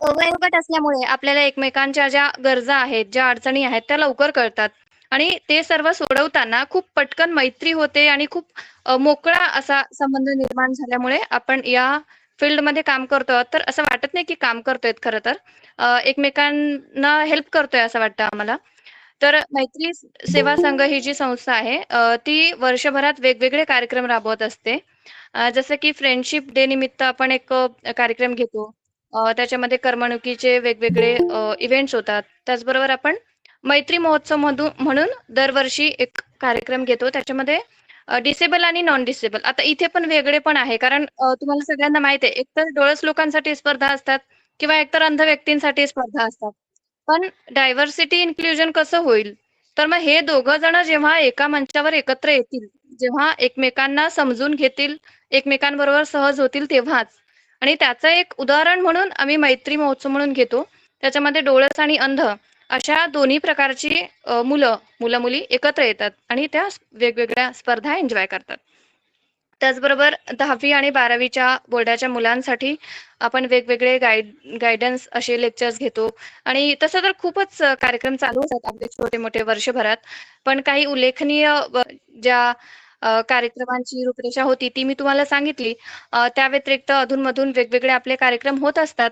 वयोगट असल्यामुळे आपल्याला एकमेकांच्या ज्या गरजा आहेत, ज्या अडचणी आहेत त्या लवकर कळतात आणि ते सर्व सोडवताना खूप पटकन मैत्री होते आणि खूप मोकळा असा संबंध निर्माण झाल्यामुळे आपण या फील्डमध्ये काम करतो आहोत. तर असं वाटत नाही की काम करतोय खरं तर. एकमेकांना हेल्प करतोय असं वाटतं आम्हाला. तर मैत्री सेवा संघ ही जी संस्था आहे ती वर्षभरात वेगवेगळे कार्यक्रम राबवत असते. जसं की फ्रेंडशिप डे निमित्त आपण एक कार्यक्रम घेतो. त्याच्यामध्ये करमणुकीचे वेगवेगळे इव्हेंट्स होतात. त्याचबरोबर आपण मैत्री महोत्सव म्हणून दरवर्षी एक कार्यक्रम घेतो. त्याच्यामध्ये डिसेबल आणि नॉन डिसेबल आता इथे पण वेगळे पण आहे. कारण तुम्हाला सगळ्यांना माहिती आहे, एकतर डोळस लोकांसाठी स्पर्धा असतात किंवा एकतर अंध व्यक्तींसाठी स्पर्धा असतात. पण डायव्हर्सिटी इन्क्लुजन कसं होईल? तर मग हे दोघं जण जेव्हा एका मंचावर एकत्र येतील, जेव्हा एकमेकांना समजून घेतील, एकमेकांबरोबर सहज होतील तेव्हाच. आणि त्याचं एक उदाहरण म्हणून आम्ही मैत्री महोत्सव म्हणून घेतो. त्याच्यामध्ये डोळस आणि अंध अशा दोन्ही प्रकारची मुलं-मुली एकत्र येतात आणि त्या वेगवेगळ्या स्पर्धा एन्जॉय करतात. त्याचबरोबर 10वी आणि 12वीच्या बोर्डाच्या मुलांसाठी आपण वेगवेगळे गाईडन्स असे लेक्चर्स घेतो आणि तसं तर खूपच कार्यक्रम चालू असतात आपले छोटे-मोठे वर्षभरात. पण काही उल्लेखनीय ज्या कार्यक्रमांची रूपरेषा होती ती मी तुम्हाला सांगितली. त्या व्यतिरिक्त अधून-मधून वेगवेगळे आपले कार्यक्रम होत असतात.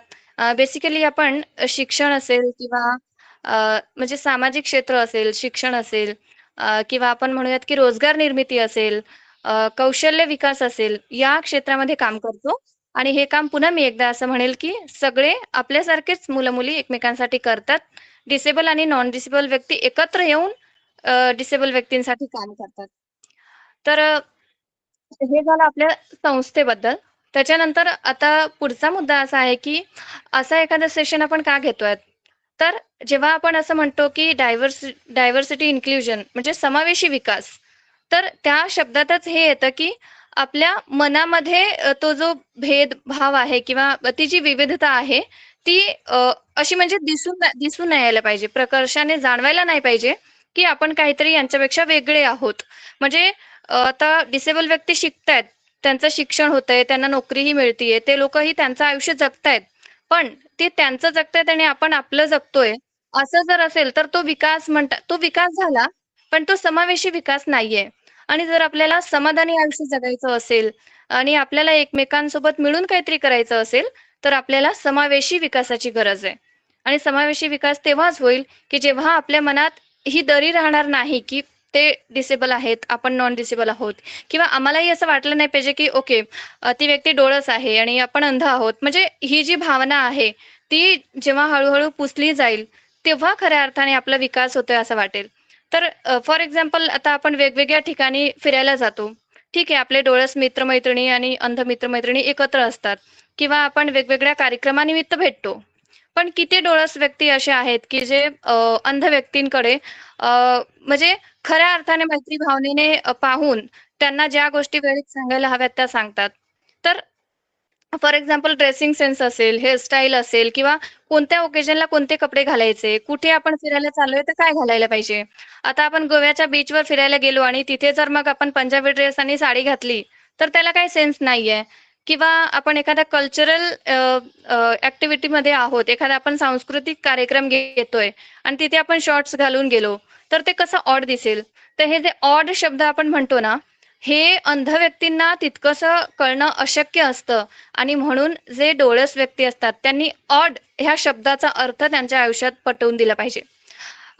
बेसिकली आपण शिक्षण असेल किंवा म्हणजे सामाजिक क्षेत्र असेल, शिक्षण असेल किंवा आपण म्हणूयात की रोजगार निर्मिती असेल, कौशल्य विकास असेल, या क्षेत्रामध्ये काम करतो आणि हे काम पुन्हा मी एकदा असं म्हणेल, की सगळे आपल्यासारखेच मुलं-मुली एकमेकांसाठी करतात. डिसेबल आणि नॉन डिसेबल व्यक्ती एकत्र येऊन डिसेबल व्यक्तींसाठी काम करतात. तर हे झालं आपल्या संस्थेबद्दल. त्याच्यानंतर आता पुढचा मुद्दा असा आहे, की असा एखादा सेशन आपण का घेतोय? तर जेव्हा आपण असं म्हणतो, की डायव्हर्सिटी इन्क्लुजन म्हणजे समावेशी विकास. तर त्या शब्दातच हे येतं, की आपल्या मनामध्ये तो जो भेदभाव आहे किंवा ती जी विविधता आहे, ती अशी म्हणजे दिसून नाही यायला पाहिजे. प्रकर्षाने जाणवायला नाही पाहिजे, की आपण काहीतरी यांच्यापेक्षा वेगळे आहोत. म्हणजे आता डिसेबल व्यक्ती शिकतायत, त्यांचं शिक्षण होतंय, त्यांना नोकरीही मिळतीये, ते लोकही त्यांचं आयुष्य जगतायत. पण ते त्यांचं जगतायत आणि आपण आपलं जगतोय, असं जर असेल तर तो विकास झाला, पण तो समावेशी विकास नाहीये. आणि जर आपल्याला समाधानी आयुष्य जगायचं असेल आणि आपल्याला एकमेकांसोबत मिळून काहीतरी करायचं असेल, तर आपल्याला समावेशी विकासाची गरज आहे. आणि समावेशी विकास तेव्हाच होईल, की जेव्हा आपल्या मनात ही दरी राहणार नाही, की ते डिसेबल आहेत, आपण नॉन डिसेबल आहोत किंवा आम्हालाही असं वाटलं नाही पाहिजे, की ओके ती व्यक्ती डोळस आहे आणि आपण अंध आहोत. म्हणजे ही जी भावना आहे, ती जेव्हा हळू पुसली जाईल, तेव्हा खऱ्या अर्थाने आपला विकास होतोय असं वाटेल. तर फॉर एक्झाम्पल आता आपण वेगवेगळ्या ठिकाणी फिरायला जातो. ठीक आहे, आपले डोळस मित्र-मैत्रिणी आणि अंध मित्र-मैत्रिणी एकत्र असतात किंवा आपण वेगवेगळ्या कार्यक्रमानिमित्त भेटतो. पण किती डोळस व्यक्ती असे आहेत, की जे अंध व्यक्तींकडे म्हणजे खऱ्या अर्थाने मैत्री भावनेने पाहून त्यांना ज्या गोष्टी वेळेत सांगायला हव्यात त्या सांगतात. तर फॉर एक्झाम्पल ड्रेसिंग सेन्स असेल, हेअरस्टाईल असेल किंवा कोणत्या ओकेजनला कोणते कपडे घालायचे, कुठे आपण फिरायला चाललोय तर काय घालायला पाहिजे. आता आपण गोव्याच्या बीचवर फिरायला गेलो आणि तिथे जर मग आपण पंजाबी ड्रेस आणि साडी घातली, तर त्याला काही सेन्स नाहीये. किंवा आपण एखाद्या कल्चरल ॲक्टिव्हिटीमध्ये आहोत, एखादा आपण सांस्कृतिक कार्यक्रम घेतोय आणि तिथे आपण शॉर्ट्स घालून गेलो, तर ते कसं ऑड दिसेल. तर हे जे ऑड शब्द आपण म्हणतो ना, हे अंध व्यक्तींना तितकंसं कळणं अशक्य असतं आणि म्हणून जे डोळस व्यक्ती असतात, त्यांनी ऑड ह्या शब्दाचा अर्थ त्यांच्या आयुष्यात पटवून दिला पाहिजे.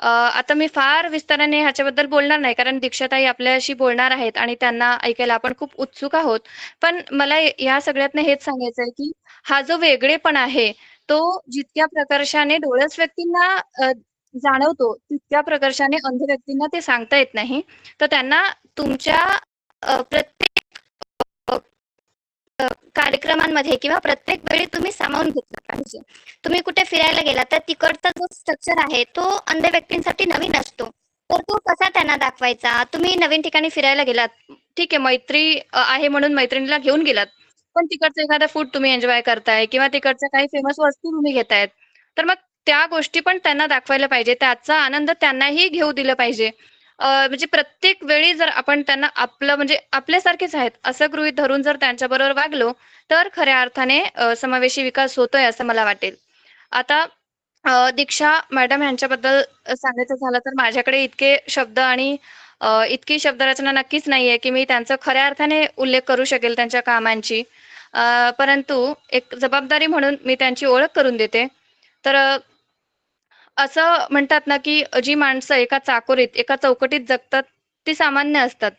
आता मी फार विस्ताराने ह्याच्याबद्दल बोलणार नाही, कारण दीक्षाताई आपल्याशी बोलणार आहेत आणि त्यांना ऐकायला आपण खूप उत्सुक आहोत. पण मला या सगळ्यातनं हेच सांगायचं आहे, की हा जो वेगळेपण आहे, तो जितक्या प्रकर्षाने डोळस व्यक्तींना जाणवतो, तितक्या प्रकर्षाने अंध व्यक्तींना ते सांगता येत नाही. तर त्यांना तुमच्या प्रत्येक अ, अ, कार्यक्रमांमध्ये किंवा प्रत्येक वेळी तुम्ही सामावून घेतलं पाहिजे. तुम्ही कुठे फिरायला गेलात तर तिकडचा जो स्ट्रक्चर आहे तो अंध व्यक्तींसाठी नवीन असतो. तर तो कसा त्यांना दाखवायचा? तुम्ही नवीन ठिकाणी फिरायला गेलात, ठीक आहे मैत्री आहे म्हणून मैत्रिणीला घेऊन गेलात. पण तिकडचं एखादं फूड तुम्ही एन्जॉय करताय किंवा तिकडच्या काही फेमस वस्तू तुम्ही घेतायत. तर मग त्या गोष्टी पण त्यांना दाखवायला पाहिजे. त्याचा आनंद त्यांनाही घेऊ दिलं पाहिजे. म्हणजे प्रत्येक वेळी जर आपण त्यांना आपलं म्हणजे आपल्यासारखेच आहेत असं गृहीत धरून जर त्यांच्याबरोबर वागलो, तर खऱ्या अर्थाने समावेशी विकास होतोय असं मला वाटेल. आता दीक्षा मॅडम यांच्याबद्दल सांगायचं झालं तर माझ्याकडे इतके शब्द आणि इतकी शब्दरचना नक्कीच नाहीये की मी त्यांचा खऱ्या अर्थाने उल्लेख करू शकेल त्यांच्या कामांची. परंतु एक जबाबदारी म्हणून मी त्यांची ओळख करून देते. तर असं म्हणतात ना, की जी माणसं एका चाकोरीत, एका चौकटीत जगतात, ती सामान्य असतात.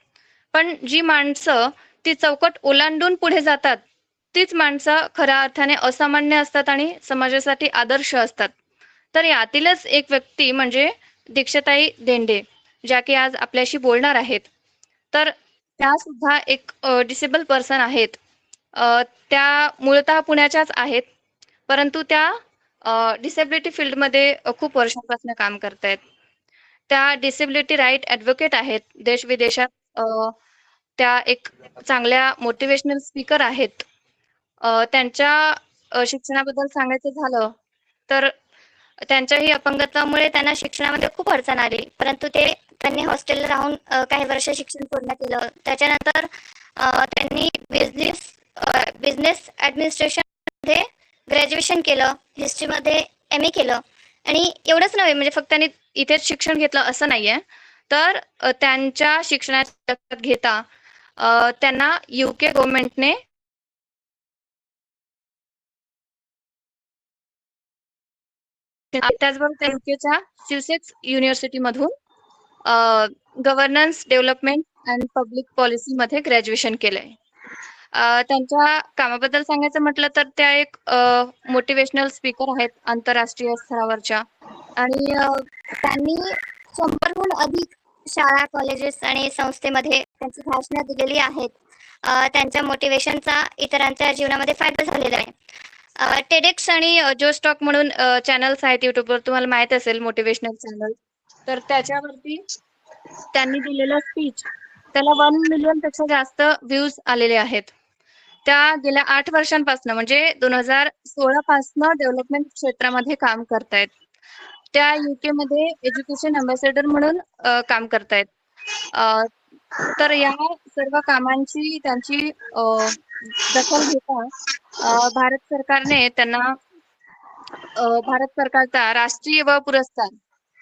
पण जी माणसं ती चौकट ओलांडून पुढे जातात, तीच माणसं खऱ्या अर्थाने असामान्य असतात आणि समाजासाठी आदर्श असतात. तर यातीलच एक व्यक्ती म्हणजे दीक्षाताई देंडे, ज्या की आज आपल्याशी बोलणार आहेत. तर त्या सुद्धा एक डिसेबल पर्सन आहेत. त्या मूळतः पुण्याच्याच आहेत. परंतु त्या डिसेबिलिटी फील्डमध्ये खूप वर्षांपासून काम करतायत. त्या डिसेबिलिटी राईट ॲडव्होकेट आहेत. देश-विदेशात त्या एक चांगल्या मोटिव्हेशनल स्पीकर आहेत. त्यांच्या शिक्षणाबद्दल सांगायचं झालं, तर त्यांच्याही अपंगत्वामुळे त्यांना शिक्षणामध्ये खूप अडचण आली. परंतु त्यांनी हॉस्टेलला राहून काही वर्ष शिक्षण पूर्ण केलं. त्याच्यानंतर त्यांनी बिझनेस ॲडमिनिस्ट्रेशनमध्ये ग्रॅज्युएशन केलं. हिस्ट्रीमध्ये एम.ए. केलं आणि एवढंच नव्हे म्हणजे फक्त त्यांनी इथेच शिक्षण घेतलं असं नाहीये. तर त्यांच्या शिक्षणाच्या लक्षात घेता त्यांना यूके गव्हर्नमेंटने त्याचबरोबर त्या यूकेच्या सिसेक्स युनिव्हर्सिटीमधून गव्हर्नन्स डेव्हलपमेंट अँड पब्लिक पॉलिसीमध्ये ग्रॅज्युएशन केलंय. त्यांच्या कामाबद्दल सांगायचं म्हटलं तर त्या एक मोटिवेशनल स्पीकर आहेत आंतरराष्ट्रीय स्तरावरच्या आणि त्यांनी 100हून अधिक शाळा, कॉलेजेस आणि संस्थेमध्ये त्यांची भाषणं दिलेली आहेत. त्यांच्या मोटिवेशनचा इतरांच्या जीवनामध्ये फायदा झालेला आहे. टेडेक्स आणि जो स्टॉक म्हणून चॅनल्स आहेत युट्यूबवर तुम्हाला माहित असेल मोटिवेशनल चॅनल. तर त्याच्यावरती त्यांनी दिलेलं स्पीच त्याला 1 मिलियन पेक्षा जास्त व्ह्यूज आलेले आहेत. त्या गेल्या 8 वर्षांपासून म्हणजे 2016 पासनं डेव्हलपमेंट क्षेत्रामध्ये काम करतायत. त्या यूकेमध्ये एज्युकेशन अँबॅसेडर म्हणून काम करतायत. अ, तर या सर्व कामांची त्यांची दखल घेता भारत सरकारने त्यांना भारत सरकारचा राष्ट्रीय युवा पुरस्कार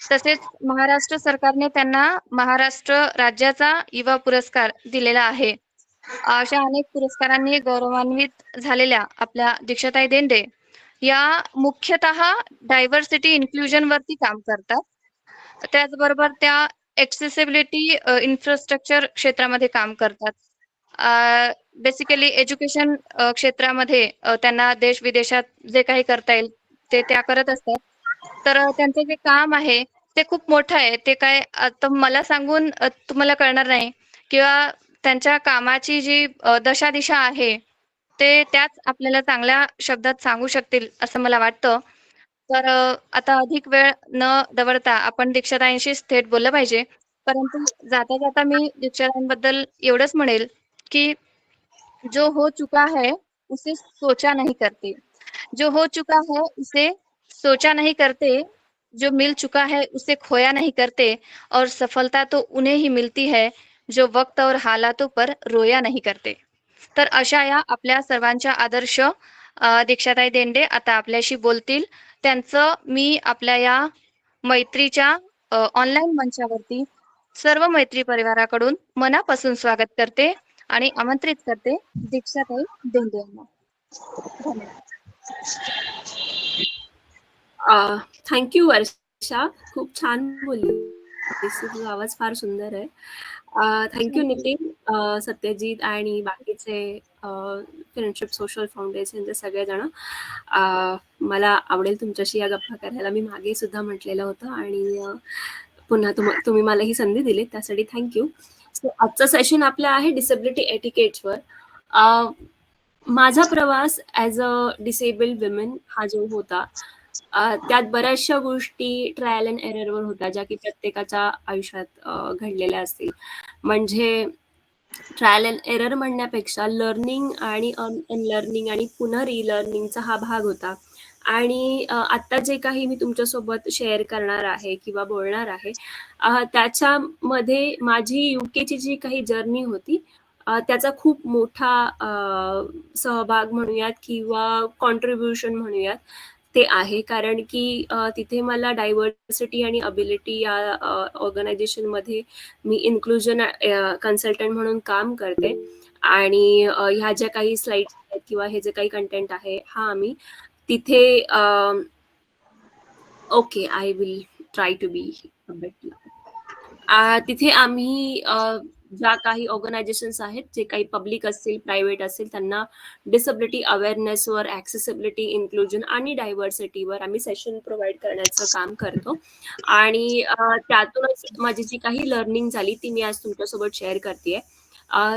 तसेच महाराष्ट्र सरकारने त्यांना महाराष्ट्र राज्याचा युवा पुरस्कार दिलेला आहे. अशा अनेक पुरस्कारांनी गौरवान्वित झालेल्या आपल्या दीक्षाताई देंडे या मुख्यतः डायव्हर्सिटी इन्क्लुजन वरती काम करतात. त्याचबरोबर त्या एक्सेसिबिलिटी इन्फ्रास्ट्रक्चर क्षेत्रामध्ये काम करतात. बेसिकली एज्युकेशन क्षेत्रामध्ये त्यांना देश-विदेशात जे काही करता येईल ते त्या करत असतात. तर त्यांचं जे काम आहे ते खूप मोठं आहे. ते काय आता मला सांगून तुम्हाला कळणार नाही किंवा त्यांच्या कामाची जी दशा-दिशा आहे, ते त्याच आपल्याला चांगल्या शब्दात सांगू शकतील असं मला वाटतं. तर आता अधिक वेळ न दवडता आपण दीक्षाताईंशीच थेट बोललं पाहिजे. परंतु जाता-जाता मी दीक्षाताईंबद्दल एवढंच म्हणेल, की जो हो चुका है, उसे सोचा नहीं करते. जो हो चुका है, उसे सोचा नहीं करते. जो मिल चुका है, उसे खोया नहीं करते. और सफलता तो उन्हें ही मिलती है, जो वक्त और हालातों पर रोया नहीं करते. तर अशा या आपल्या सर्वांच्या आदर्श दीक्षाताई देंडे आता आपल्याशी बोलतील. त्यांचं मी आपल्या या मैत्रीच्या ऑनलाईन मंचावरती सर्व मैत्री परिवाराकडून मनापासून स्वागत करते आणि आमंत्रित करते दीक्षाताई देंडे यांना. धन्यवाद. थँक्यू वर्षा. खूप छान बोललीस. तुझा आवाज फार सुंदर आहे. थँक्यू नितीन, सत्यजित आणि बाकीचे फ्रेंडशिप सोशल फाउंडेशनचे सगळेजण. मला आवडेल तुमच्याशी या गप्पा करायला. मी मागे सुद्धा म्हटलेलं होतं आणि पुन्हा तुम्ही मला ही संधी दिली त्यासाठी थँक्यू. सो आजचं सेशन आपलं आहे डिसेबिलिटी एटिकेट्सवर. माझा प्रवास ॲज अ डिसेबल्ड विमेन हा जो होता त्यात बऱ्याचशा गोष्टी ट्रायल अँड एररवर होत्या ज्या की प्रत्येकाच्या आयुष्यात घडलेल्या असतील. म्हणजे ट्रायल अँड एरर म्हणण्यापेक्षा लर्निंग आणि अनलर्निंग आणि पुन्हा रिलर्निंगचा हा भाग होता. आणि आत्ता जे काही मी तुमच्यासोबत शेअर करणार आहे किंवा बोलणार आहे त्याच्यामध्ये माझी यूकेची जी काही जर्नी होती त्याचा खूप मोठा सहभाग म्हणूयात किंवा कॉन्ट्रीब्युशन म्हणूयात. ते आहे कारण की तिथे मला डायव्हर्सिटी आणि अबिलिटी या ऑर्गनायझेशनमध्ये मी इन्क्लुजन कन्सल्टंट म्हणून काम करते आणि ह्या ज्या काही स्लाइड्स आहेत किंवा हे जे काही कंटेंट आहे हा आम्ही तिथे okay I will try to be तिथे आम्ही ज्या काही ऑर्गनायझेशन्स आहेत जे काही पब्लिक असतील प्रायव्हेट असेल त्यांना डिसेबिलिटी अवेअरनेसवर ॲक्सेसिबिलिटी इन्क्लुजन आणि डायव्हर्सिटीवर आम्ही सेशन प्रोव्हाइड करण्याचं काम करतो आणि त्यातूनच माझी जी काही लर्निंग झाली ती मी आज तुमच्यासोबत शेअर करते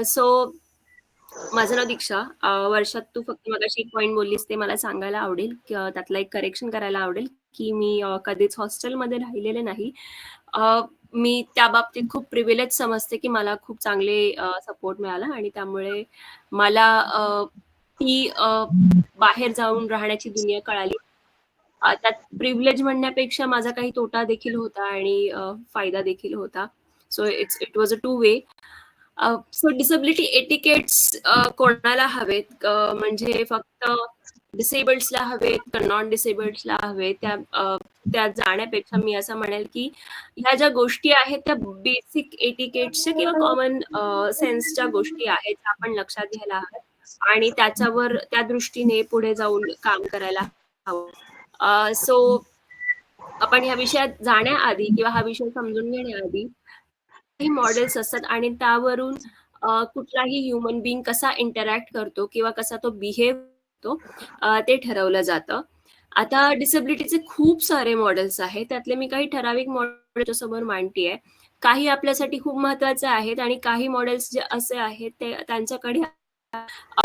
सो माझं नाव दीक्षा वर्षात तू फक्त मगाशी एक पॉईंट बोललीस ते मला सांगायला आवडेल त्यातलं एक करेक्शन करायला आवडेल की मी कधीच हॉस्टेलमध्ये राहिलेले नाही मी त्या बाबतीत खूप प्रिव्हिलेज समजते की मला खूप चांगले सपोर्ट मिळाला आणि त्यामुळे मला ती बाहेर जाऊन राहण्याची दुनिया कळाली त्यात प्रिव्हिलेज म्हणण्यापेक्षा माझा काही तोटा देखील होता आणि फायदा देखील होता so it was a two way so disability etiquettes कोणाला हवेत म्हणजे फक्त डिसेबल्ड्सला हवेत का नॉन डिसेबल्ड्सला हवेत त्या जाण्यापेक्षा मी असं म्हणेल की ह्या ज्या गोष्टी आहेत त्या बेसिक एटिकेट्सच्या किंवा कॉमन सेन्सच्या गोष्टी आहेत त्या आपण लक्षात घ्यायला हव्यात आणि त्याच्यावर त्या दृष्टीने पुढे जाऊन काम करायला हवं सो आपण ह्या विषयात जाण्याआधी किंवा हा विषय समजून घेण्याआधी काही मॉडेल्स असतात आणि त्यावरून कुठलाही ह्युमन बिंग कसा इंटरॅक्ट करतो किंवा कसा तो बिहेव करतो ते ठरवलं जातं आता डिसेबिलिटीचे खूप सारे मॉडेल्स आहेत त्यातले मी काही ठराविक मॉडेल समोर मांडतीये काही आपल्यासाठी खूप महत्वाचे आहेत आणि काही मॉडेल्स जे असे आहेत ते त्यांच्याकडे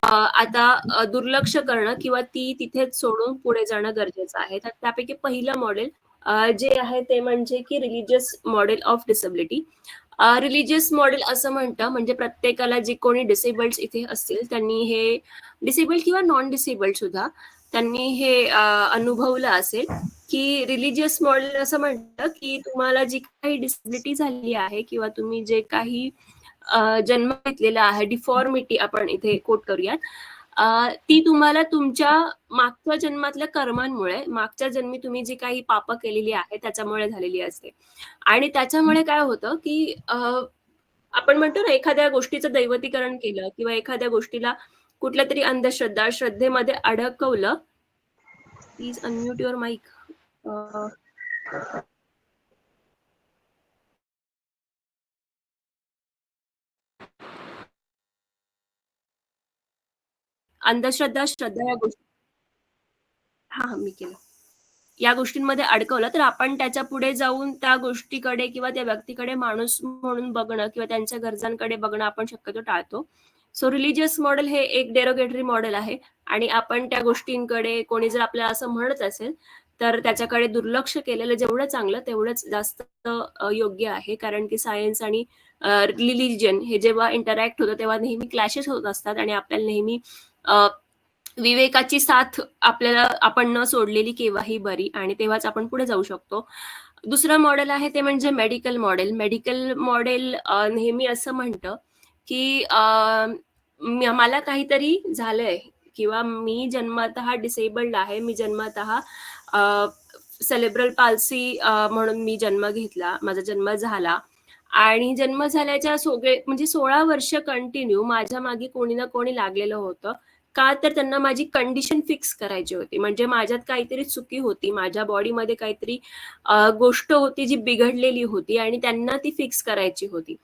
आता दुर्लक्ष करणं किंवा ती तिथेच सोडून पुढे जाणं गरजेचं आहे तर त्यापैकी पहिलं मॉडेल जे आहे ते म्हणजे की religious model of disability religious model असं म्हणतं म्हणजे प्रत्येकाला जे कोणी डिसेबल्ड इथे असतील त्यांनी हे डिसेबल्ड किंवा नॉन डिसेबल्ड सुद्धा त्यांनी हे अनुभवलं असेल की रिलिजियस मॉडेल असं म्हणतं की तुम्हाला जी काही डिसेबिलिटी झाली आहे किंवा तुम्ही जे काही जन्म घेतलेला आहे डिफॉर्मिटी आपण इथे कोट करूयात ती तुम्हाला तुमच्या मागच्या जन्मातल्या कर्मांमुळे मागच्या जन्मी तुम्ही जी काही पाप केलेली आहे त्याच्यामुळे झालेली असते आणि त्याच्यामुळे काय होतं की आपण म्हणतो ना एखाद्या गोष्टीचं दैवतीकरण केलं किंवा एखाद्या गोष्टीला कुठल्या तरी अंधश्रद्धा श्रद्धेमध्ये अडकवलं प्लीज अनम्यूट युअर माईक अंधश्रद्धा श्रद्धा या गोष्टी हा मी केलं या गोष्टींमध्ये अडकवलं तर आपण त्याच्या पुढे जाऊन त्या गोष्टीकडे किंवा त्या व्यक्तीकडे माणूस म्हणून बघणं किंवा त्यांच्या गरजांकडे बघणं आपण शक्यतो टाळतो सो रिलिजियस मॉडेल हे एक डेरोगेटरी मॉडेल आहे आणि आपण त्या गोष्टींकडे कोणी जर आपल्याला असं म्हणत असेल तर त्याच्याकडे दुर्लक्ष केलेलं जेवढं चांगलं तेवढंच जास्त योग्य आहे कारण की सायन्स आणि रिलिजन हे जेव्हा इंटरॅक्ट होतं तेव्हा नेहमी क्लॅशेस होत असतात आणि आपल्याला नेहमी विवेकाची साथ आपल्याला आपण न सोडलेली केव्हाही बरी आणि तेव्हाच आपण पुढे जाऊ शकतो दुसरं मॉडेल आहे ते म्हणजे मेडिकल मॉडेल नेहमी असं म्हणतं की मला काहीतरी झालंय किंवा मी जन्मतः डिसेबल्ड आहे मी जन्मतः सेलेब्रल पाल्सी म्हणून मी जन्म घेतला माझा जन्म झाला आणि जन्म झाल्याच्या म्हणजे 16 वर्ष कंटिन्यू माझ्या मागे कोणी ना कोणी लागलेलं होतं का तर त्यांना माझी कंडिशन फिक्स करायची होती म्हणजे माझ्यात काहीतरी चुकी होती माझ्या बॉडीमध्ये काहीतरी गोष्ट होती जी बिघडलेली होती आणि त्यांना ती फिक्स करायची होती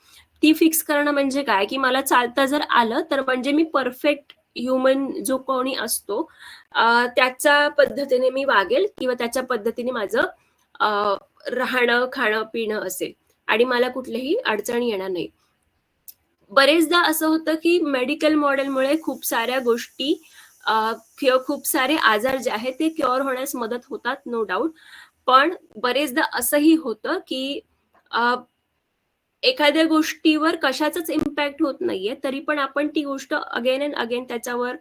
ती फिक्स करणं म्हणजे काय की मला चालता जर आलं तर म्हणजे मी परफेक्ट ह्युमन जो कोणी असतो त्याच्या पद्धतीने मी वागेल किंवा त्याच्या पद्धतीने माझं राहणं खाणं पिणं असेल आणि मला कुठल्याही अडचणी येणार नाही बरेचदा असं होतं की मेडिकल मॉडेलमुळे खूप साऱ्या गोष्टी किंवा खूप सारे आजार जे आहेत ते क्युअर होण्यास मदत होतात नो डाऊट पण बरेचदा असंही होतं की एखाद्या गोष्टीवर कशाचाच इम्पॅक्ट होत नाहीये तरी पण आपण ती गोष्ट अगेन अँड अगेन त्याच्यावर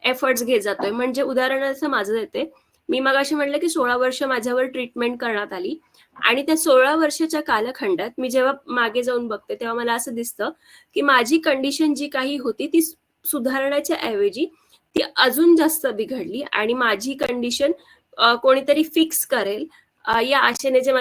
एफर्ट्स घेत जातोय म्हणजे उदाहरणार्थ माझं देते मी मगाशी म्हटलं की 16 वर्ष माझ्यावर ट्रीटमेंट करण्यात आली आणि त्या 16 वर्षाच्या कालखंडात मी जेव्हा मागे जाऊन बघते तेव्हा मला असं दिसतं की माझी कंडिशन जी काही होती ती सुधारण्याच्या ऐवजी ती अजून जास्त बिघडली आणि माझी कंडिशन कोणीतरी फिक्स करेल या आशेने जे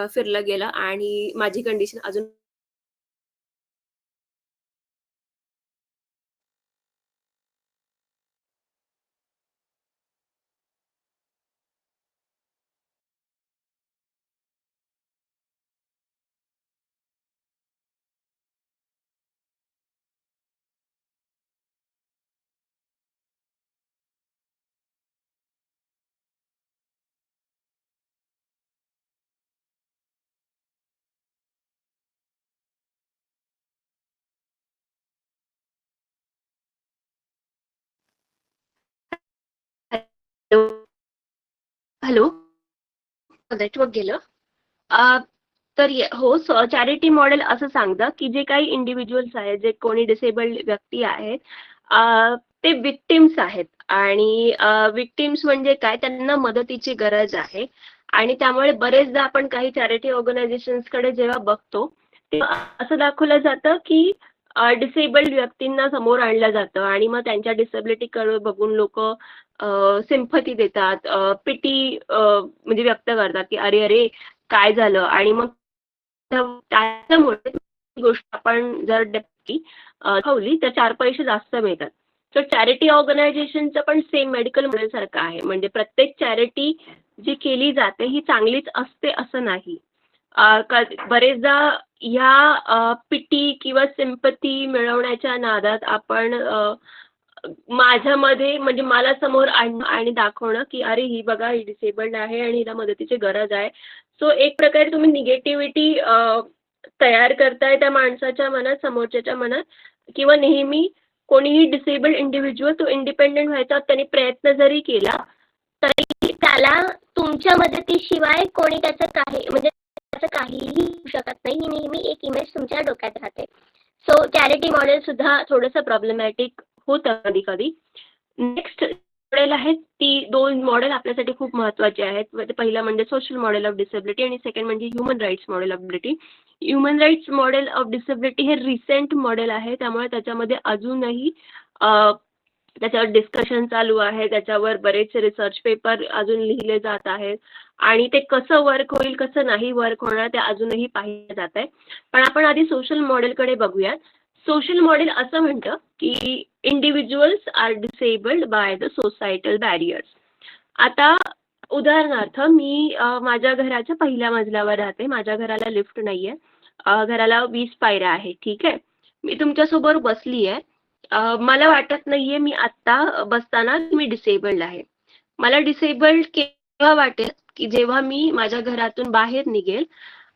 फिरलं गेलं आणि माझी कंडिशन अजून हॅलो, नेटवर्क गेलं. तर हो, चॅरिटी मॉडेल असं सांगतं, की जे काही इंडिव्हिज्युअल्स आहेत, जे कोणी डिसेबल्ड व्यक्ती आहेत, ते विक्टिम्स आहेत आणि विक्टिम्स म्हणजे काय, त्यांना मदतीची गरज आहे आणि त्यामुळे बरेचदा आपण काही चॅरिटी ऑर्गनायझेशन्सकडे जेव्हा बघतो, तेव्हा असं दाखवलं जातं, की डिसेबल्ड व्यक्तींना समोर आणलं जातं आणि मग त्यांच्या डिसेबिलिटीकडे बघून लोकं सिम्पथी देतात, पिटी म्हणजे व्यक्त करतात, की "अरे, अरे, काय झालं?" आणि मग त्याच्यामुळे ती गोष्ट आपण जर डेप्थली दाखवली तर 4 पैसे जास्त मिळतात. तर चॅरिटी ऑर्गनायझेशनचं पण सेम मेडिकल मॉडेलसारखं आहे. म्हणजे प्रत्येक चॅरिटी जी केली जाते ही चांगलीच असते असं नाही. बरेचदा ह्या पिटी किंवा सिम्पथी मिळवण्याच्या नादात आपण माझ्यामध्ये म्हणजे मला समोर आणणं आणि दाखवणं, की "अरे, ही बघा ही डिसेबल्ड आहे आणि हिला मदतीची गरज आहे." सो एक प्रकारे तुम्ही निगेटिव्हिटी तयार करताय त्या माणसाच्या मनात, समोरच्याच्या मनात किंवा नेहमी कोणीही डिसेबल्ड इंडिव्हिज्युअल तो इंडिपेंडंट व्हायचा त्याने प्रयत्न जरी केला, तरी त्याला तुमच्या मदतीशिवाय कोणी त्याचं काही म्हणजे त्याचं काहीही होऊ शकत नाही. ही नेहमी एक इमेज तुमच्या डोक्यात राहते. सो चॅरिटी मॉडेल सुद्धा थोडंसं प्रॉब्लेमॅटिक होतं कधी-कधी. नेक्स्ट मॉडेल आहेत ती 2 मॉडेल आपल्यासाठी खूप महत्त्वाची आहेत. पहिलं म्हणजे सोशल मॉडेल ऑफ डिसेबिलिटी आणि सेकंड म्हणजे human rights model of disability. Human rights model of disability हे रिसेंट मॉडेल आहे. त्यामुळे त्याच्यामध्ये अजूनही त्याच्यावर डिस्कशन चालू आहे. त्याच्यावर बरेचसे रिसर्च पेपर अजून लिहिले जात आहेत आणि ते कसं वर्क होईल, कसं नाही वर्क होणार ते अजूनही पाहिलं जात आहे. पण आपण आधी सोशल मॉडेलकडे बघूयात. सोशल मॉडेल असं म्हणतं, की individuals are disabled by the societal barriers. आता उदाहरणार्थ मी माझ्या घराच्या पहिल्या मजल्यावर राहते. माझ्या घराला लिफ्ट नाहीये. घराला 20 पायऱ्या आहेत. ठीक आहे. मी तुमच्यासमोर बसली आहे. मला वाटत नाहीये मी आत्ता बसताना मी डिसेबल्ड आहे. मला डिसेबल्ड केव्हा वाटेल, की जेव्हा मी माझ्या घरातून बाहेर निघेल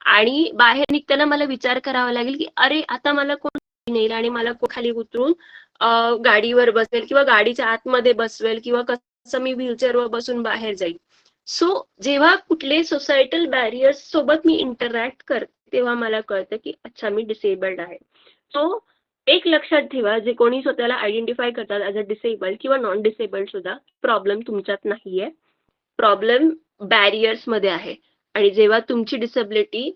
आणि बाहेर निघताना मला विचार करावा लागेल, की अरे आता मला कोण नेईल आणि मला खाली उतरून गाडीवर बसवेल किंवा गाडीच्या आतमध्ये बसवेल किंवा कसं मी व्हीलचेअरवर बसून बाहेर जाईल. सो जेव्हा कुठले सोसायटल बॅरियर्स सोबत मी इंटरॅक्ट करते, तेव्हा मला कळतं, की अच्छा मी डिसेबल्ड आहे. सो एक लक्षात ठेवा, जे कोणी स्वतःला आयडेंटिफाय करतात ॲज अ डिसेबल्ड किंवा नॉन डिसेबल्ड सुद्धा, प्रॉब्लेम तुमच्यात नाहीये. प्रॉब्लेम बॅरियर्समध्ये आहे आणि जेव्हा तुमची डिसेबिलिटी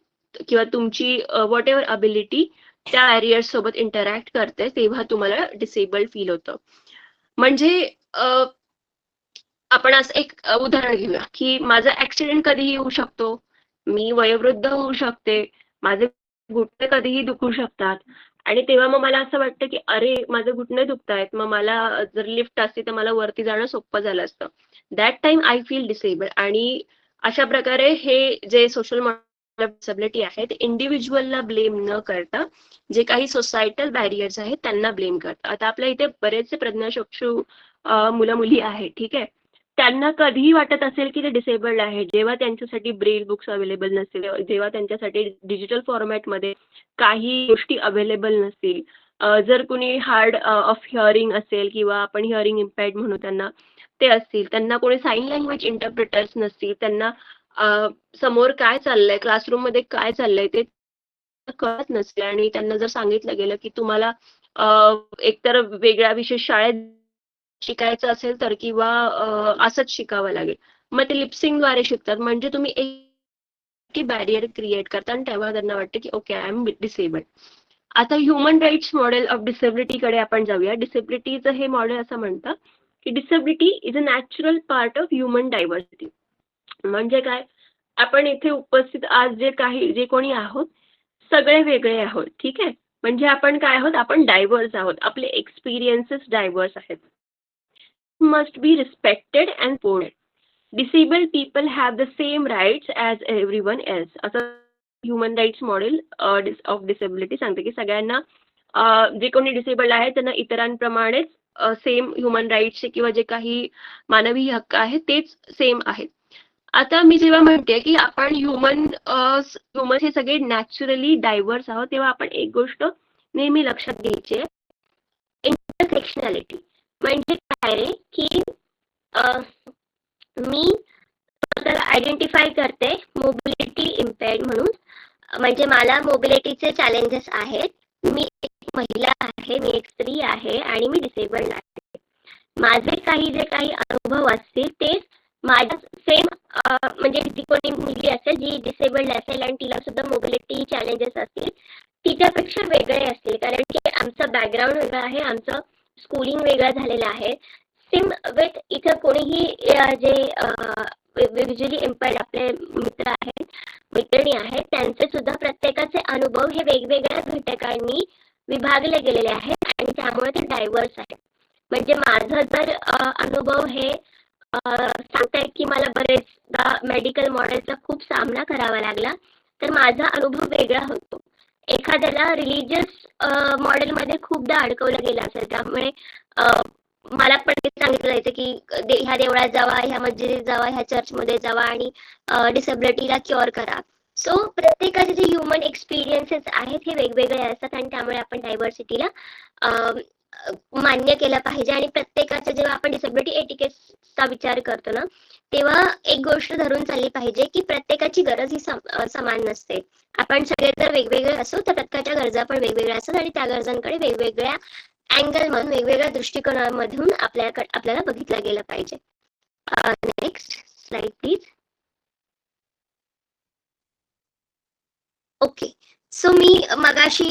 किंवा तुमची व्हॉटएव्हर एबिलिटी त्या बॅरियर्स सोबत इंटरॅक्ट करते, तेव्हा तुम्हाला डिसेबल्ड फील होतं. म्हणजे आपण असं एक उदाहरण घेऊया, की माझा ॲक्सिडेंट कधीही होऊ शकतो. मी वयोवृद्ध होऊ शकते. माझे घुटणे कधीही दुखू शकतात आणि तेव्हा मग मला असं वाटतं, की अरे, माझे घुटणे दुखतायत. मग मला जर लिफ्ट असती तर मला वरती जाणं सोपं झालं असतं. That time I feel disabled आणि अशा प्रकारे हे जे सोशल डिसेबिलिटी आहे, ते इंडिव्हिज्युअलला ब्लेम न करता जे काही सोसायटल बॅरियर्स आहेत त्यांना ब्लेम करतात. आता आपल्या इथे बरेचसे प्रज्ञाचक्षू मुलं-मुली आहेत. ठीक आहे. त्यांना कधीही वाटत असेल, की ते डिसेबल्ड आहे. जेव्हा त्यांच्यासाठी ब्रेल बुक्स अवेलेबल नसतील, जेव्हा त्यांच्यासाठी डिजिटल फॉर्मॅटमध्ये काही गोष्टी अवेलेबल नसतील, जर कुणी हार्ड ऑफ हिअरिंग असेल किंवा आपण हिअरिंग इम्पेअर्ड म्हणू त्यांना, ते असतील. त्यांना कोणी साइन लँग्वेज इंटरप्रिटर्स नसतील. त्यांना समोर काय चाललंय, क्लासरूममध्ये काय चाललंय ते कळत नसेल आणि त्यांना जर सांगितलं गेलं, की तुम्हाला एकतर वेगळ्या विशेष शाळेत शिकायचं असेल तर किंवा असंच शिकावं लागेल. मग ते लिप सिंकद्वारे शिकतात. म्हणजे तुम्ही एक गोष्टी बॅरियर क्रिएट करतात आणि तेव्हा त्यांना वाटतं की ओके आय एम डिसेबल्ड. आता ह्युमन राईट्स मॉडेल ऑफ डिसेबिलिटीकडे आपण जाऊया. डिसेबिलिटीचं हे मॉडेल असं म्हणतं की disability is a natural part of human diversity. म्हणजे काय, आपण इथे उपस्थित आज जे कोणी आहोत सगळे वेगळे आहोत. ठीक आहे, म्हणजे आपण काय आहोत, आपण डायव्हर्स आहोत, आपले एक्सपिरियन्सेस डायव्हर्स आहेत. Must be respected and supported. Disabled people have the same rights as everyone else. असं human rights model of disability सांगते की सगळ्यांना जे कोणी डिसेबल्ड आहेत त्यांना इतरांप्रमाणेच सेम ह्युमन राईट्सचे किंवा जे काही मानवी हक्क आहेत तेच सेम आहेत. आता मी जेव्हा म्हणते की आपण ह्युमन हे सगळे नॅचरली डायव्हर्स आहोत, तेव्हा आपण एक गोष्ट नेहमी लक्षात घ्यायची आहे, इंटरसेक्शनॅलिटी. म्हणजे काय रे की मी स्वतःला आयडेंटिफाय करते मोबिलिटी इम्पेअर्ड म्हणून. म्हणजे मला मोबिलिटीचे चॅलेंजेस आहेत, मी एक महिला आहे, मी एक स्त्री आहे आणि मी डिसेबल्ड आहे. माझे जे काही अनुभव असतील ते माझ्या सेम म्हणजे जी कोणी मुलगी असेल जी डिसेबल्ड असेल आणि तिला सुद्धा मोबिलिटी चॅलेंजेस असतील तिच्यापेक्षा वेगळे असतील, कारण की आमचं बॅकग्राऊंड वेगळं आहे, आमचं स्कूलिंग वेगळं झालेलं आहे. सेम विथ इथं कोणीही जे व्हिज्युअली इम्पेअर्ड आपले मित्र आहेत, मैत्रिणी आहेत, त्यांचे सुद्धा प्रत्येकाचे अनुभव हे वेगवेगळ्या घटकांनी विभागले गेलेले आहेत आणि त्यामुळे ते डायव्हर्स आहेत. म्हणजे माझं जर अनुभव हे सांगतायत की मला बरेचदा मेडिकल मॉडेलचा खूप सामना करावा लागला, तर माझा अनुभव वेगळा होतो. एखाद्याला रिलिजियस मॉडेलमध्ये खूपदा अडकवलं गेलं असेल, त्यामुळे मला पण ते सांगितलं जायचं की ह्या देवळात जावा, ह्या मस्जिदीत जावा, ह्या चर्चमध्ये जावा आणि डिसेबिलिटीला क्युअर करा. सो प्रत्येकाचे जे ह्युमन एक्सपिरियन्सेस आहेत हे वेगवेगळे असतात आणि त्यामुळे आपण डायव्हर्सिटीला मान्य केलं पाहिजे. आणि प्रत्येकाचं जेव्हा आपण डिसेबिलिटी एटिकेट्सचा विचार करतो ना, तेव्हा एक गोष्ट धरून चालली पाहिजे की प्रत्येकाची गरज ही समान नसते. आपण सगळे जर वेगवेगळे असो तर प्रत्येकाच्या गरजा पण वेगवेगळ्या असतात आणि त्या गरजांकडे वेगवेगळ्या अँगल मधून वेगवेगळ्या दृष्टिकोनामधून आपल्याला बघितलं गेलं पाहिजे. Next slide please. Okay, so मी मगाशी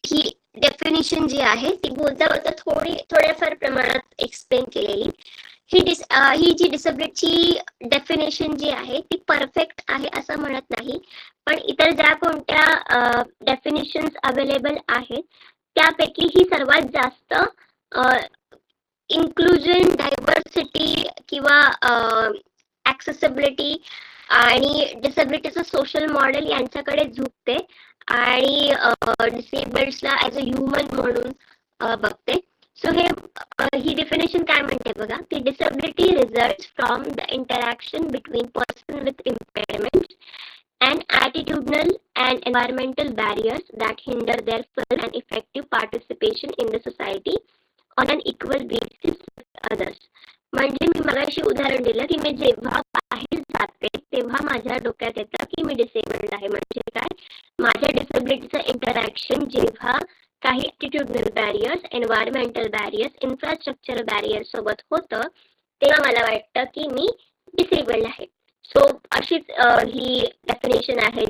ही डेफिनेशन जी आहे ती बोलता बोलता थोड्याफार प्रमाणात एक्सप्लेन केलेली. ही जी डिसेबिलिटीची डेफिनेशन जी आहे ती परफेक्ट आहे असं म्हणत नाही, पण इतर ज्या कोणत्या डेफिनेशन्स अवेलेबल आहेत त्यापैकी ही सर्वात जास्त इन्क्लुजन, डायव्हर्सिटी किंवा ॲक्सेसिबिलिटी आणि डिसेबिलिटीचं सोशल मॉडेल यांच्याकडे झुकते आणि डिसेबल्ड्सला ॲज अ ह्युमन म्हणून बघते. सो ही डेफिनेशन काय म्हणते बघा की disability results from the interaction between person with impairments and attitudinal and environmental barriers that hinder their full and effective participation in the society on an equal basis with others. म्हणजे मी मगाशी उदाहरण दिलं की मी जेव्हा बाहेर जाते तेव्हा माझ्या डोक्यात येतं की मी डिसेबल्ड आहे. म्हणजे काय, माझ्या डिसेबिलिटीचं इंटरॅक्शन जेव्हा काही attitudinal barriers, environmental barriers, infrastructure barriers सोबत होतं तेव्हा मला वाटतं की मी डिसेबल्ड आहे. सो अशीच ही डेफिनेशन आहे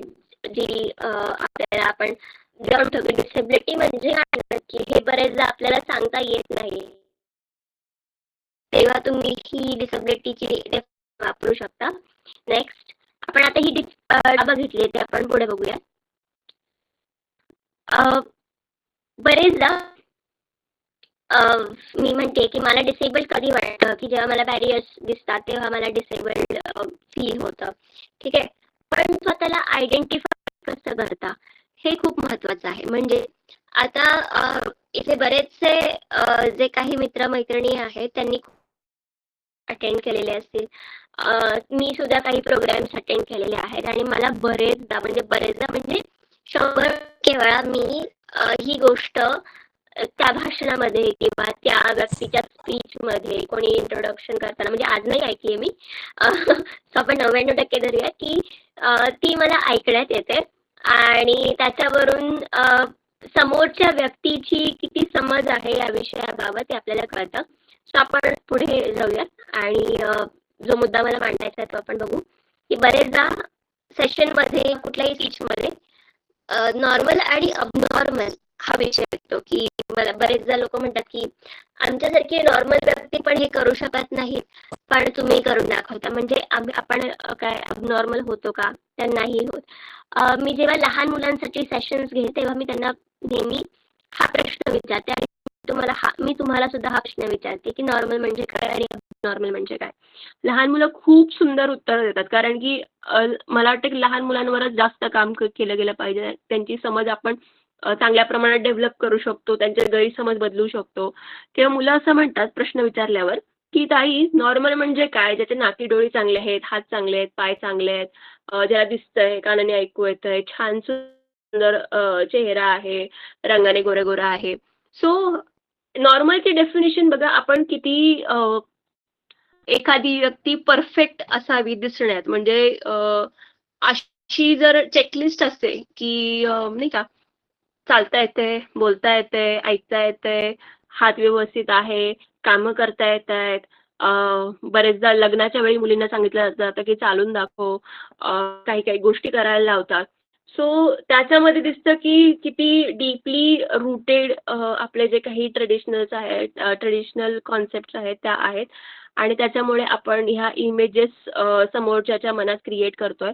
जी आपल्याला आपण जाऊन ठेवतो. डिसेबिलिटी म्हणजे काय की हे बरेचदा आपल्याला सांगता येत नाही, तेव्हा तुम्ही ही डिसेबिलिटीची वापरू शकता. नेक्स्ट, आपण आता ही बघितली ते आपण पुढे बघूया. बरेचदा मी म्हणते की मला डिसेबल्ड कधी वाटतं की जेव्हा मला बॅरियर्स दिसतात तेव्हा मला डिसेबल्ड फील होतं. ठीक आहे, पण स्वतःला आयडेंटिफाय कसं करता हे खूप महत्वाचं आहे. म्हणजे आता इथे बरेचसे जे काही मित्रमैत्रिणी आहेत त्यांनी अटेंड केलेले असतील, मी सुद्धा काही प्रोग्राम्स अटेंड केलेले आहेत आणि मला बरेचदा म्हणजे 100% वेळा मी ही गोष्ट त्या भाषणामध्ये किंवा त्या व्यक्तीच्या स्पीच मध्ये कोणी इंट्रोडक्शन करताना, म्हणजे आज नाही ऐकली मी, आपण 99% धरूया की ती मला ऐकण्यात येते आणि त्याच्यावरून समोरच्या व्यक्तीची किती समज आहे या विषयाबाबत आपल्याला कळतं. सो आपण पुढे जाऊया आणि जो मुद्दा मला मांडायचा आहे तो आपण बघू की बरेचदा सेशनमध्ये कुठल्याही स्पीचमध्ये नॉर्मल आणि अबनॉर्मल हा विषय येतो, की मला बरेचदा लोक म्हणतात की आमच्यासारखी नॉर्मल व्यक्ती पण हे करू शकत नाहीत, पण तुम्ही करून दाखवता. म्हणजे आपण काय अबनॉर्मल होतो का? तर नाही होत. मी जेव्हा लहान मुलांसाठी सेशन्स घेते तेव्हा मी त्यांना नेहमी हा प्रश्न विचारते आणि मी तुम्हाला सुद्धा हा प्रश्न विचारते की नॉर्मल म्हणजे काय आणि अबनॉर्मल म्हणजे काय. लहान मुलं खूप सुंदर उत्तर देतात, कारण की मला वाटतं की लहान मुलांवरच जास्त काम केलं गेलं पाहिजे. त्यांची समज आपण चांगल्या प्रमाणात डेव्हलप करू शकतो, त्यांचे गैरसमज बदलू शकतो. किंवा मुलं असं म्हणतात प्रश्न विचारल्यावर, की ताई नॉर्मल म्हणजे काय? ज्याचे नाकी डोळे चांगले आहेत, हात चांगले आहेत, पाय चांगले आहेत, ज्याला दिसतंय, कानाने ऐकू येतंय, छान सुंदर चेहरा आहे, रंगाने गोरा-गोरा आहे. सो नॉर्मलची डेफिनिशन बघा आपण किती एखादी व्यक्ती परफेक्ट असावी दिसण्यात, म्हणजे अशी जर चेकलिस्ट असेल, की नाही का चालता येतंय, बोलता येतंय, ऐकता येतंय, हात व्यवस्थित आहे, कामं करता येतायत. बरेचदा लग्नाच्या वेळी मुलींना सांगितलं जातं, की चालून दाखव. काही-काही गोष्टी करायला लावतात. सो त्याच्यामध्ये दिसतं, की किती डीपली रूटेड आपले जे काही ट्रेडिशनल्स आहेत, ट्रेडिशनल कॉन्सेप्ट्स आहेत त्या आहेत आणि त्याच्यामुळे आपण ह्या इमेजेस समोरच्याच्या मनात क्रिएट करतोय.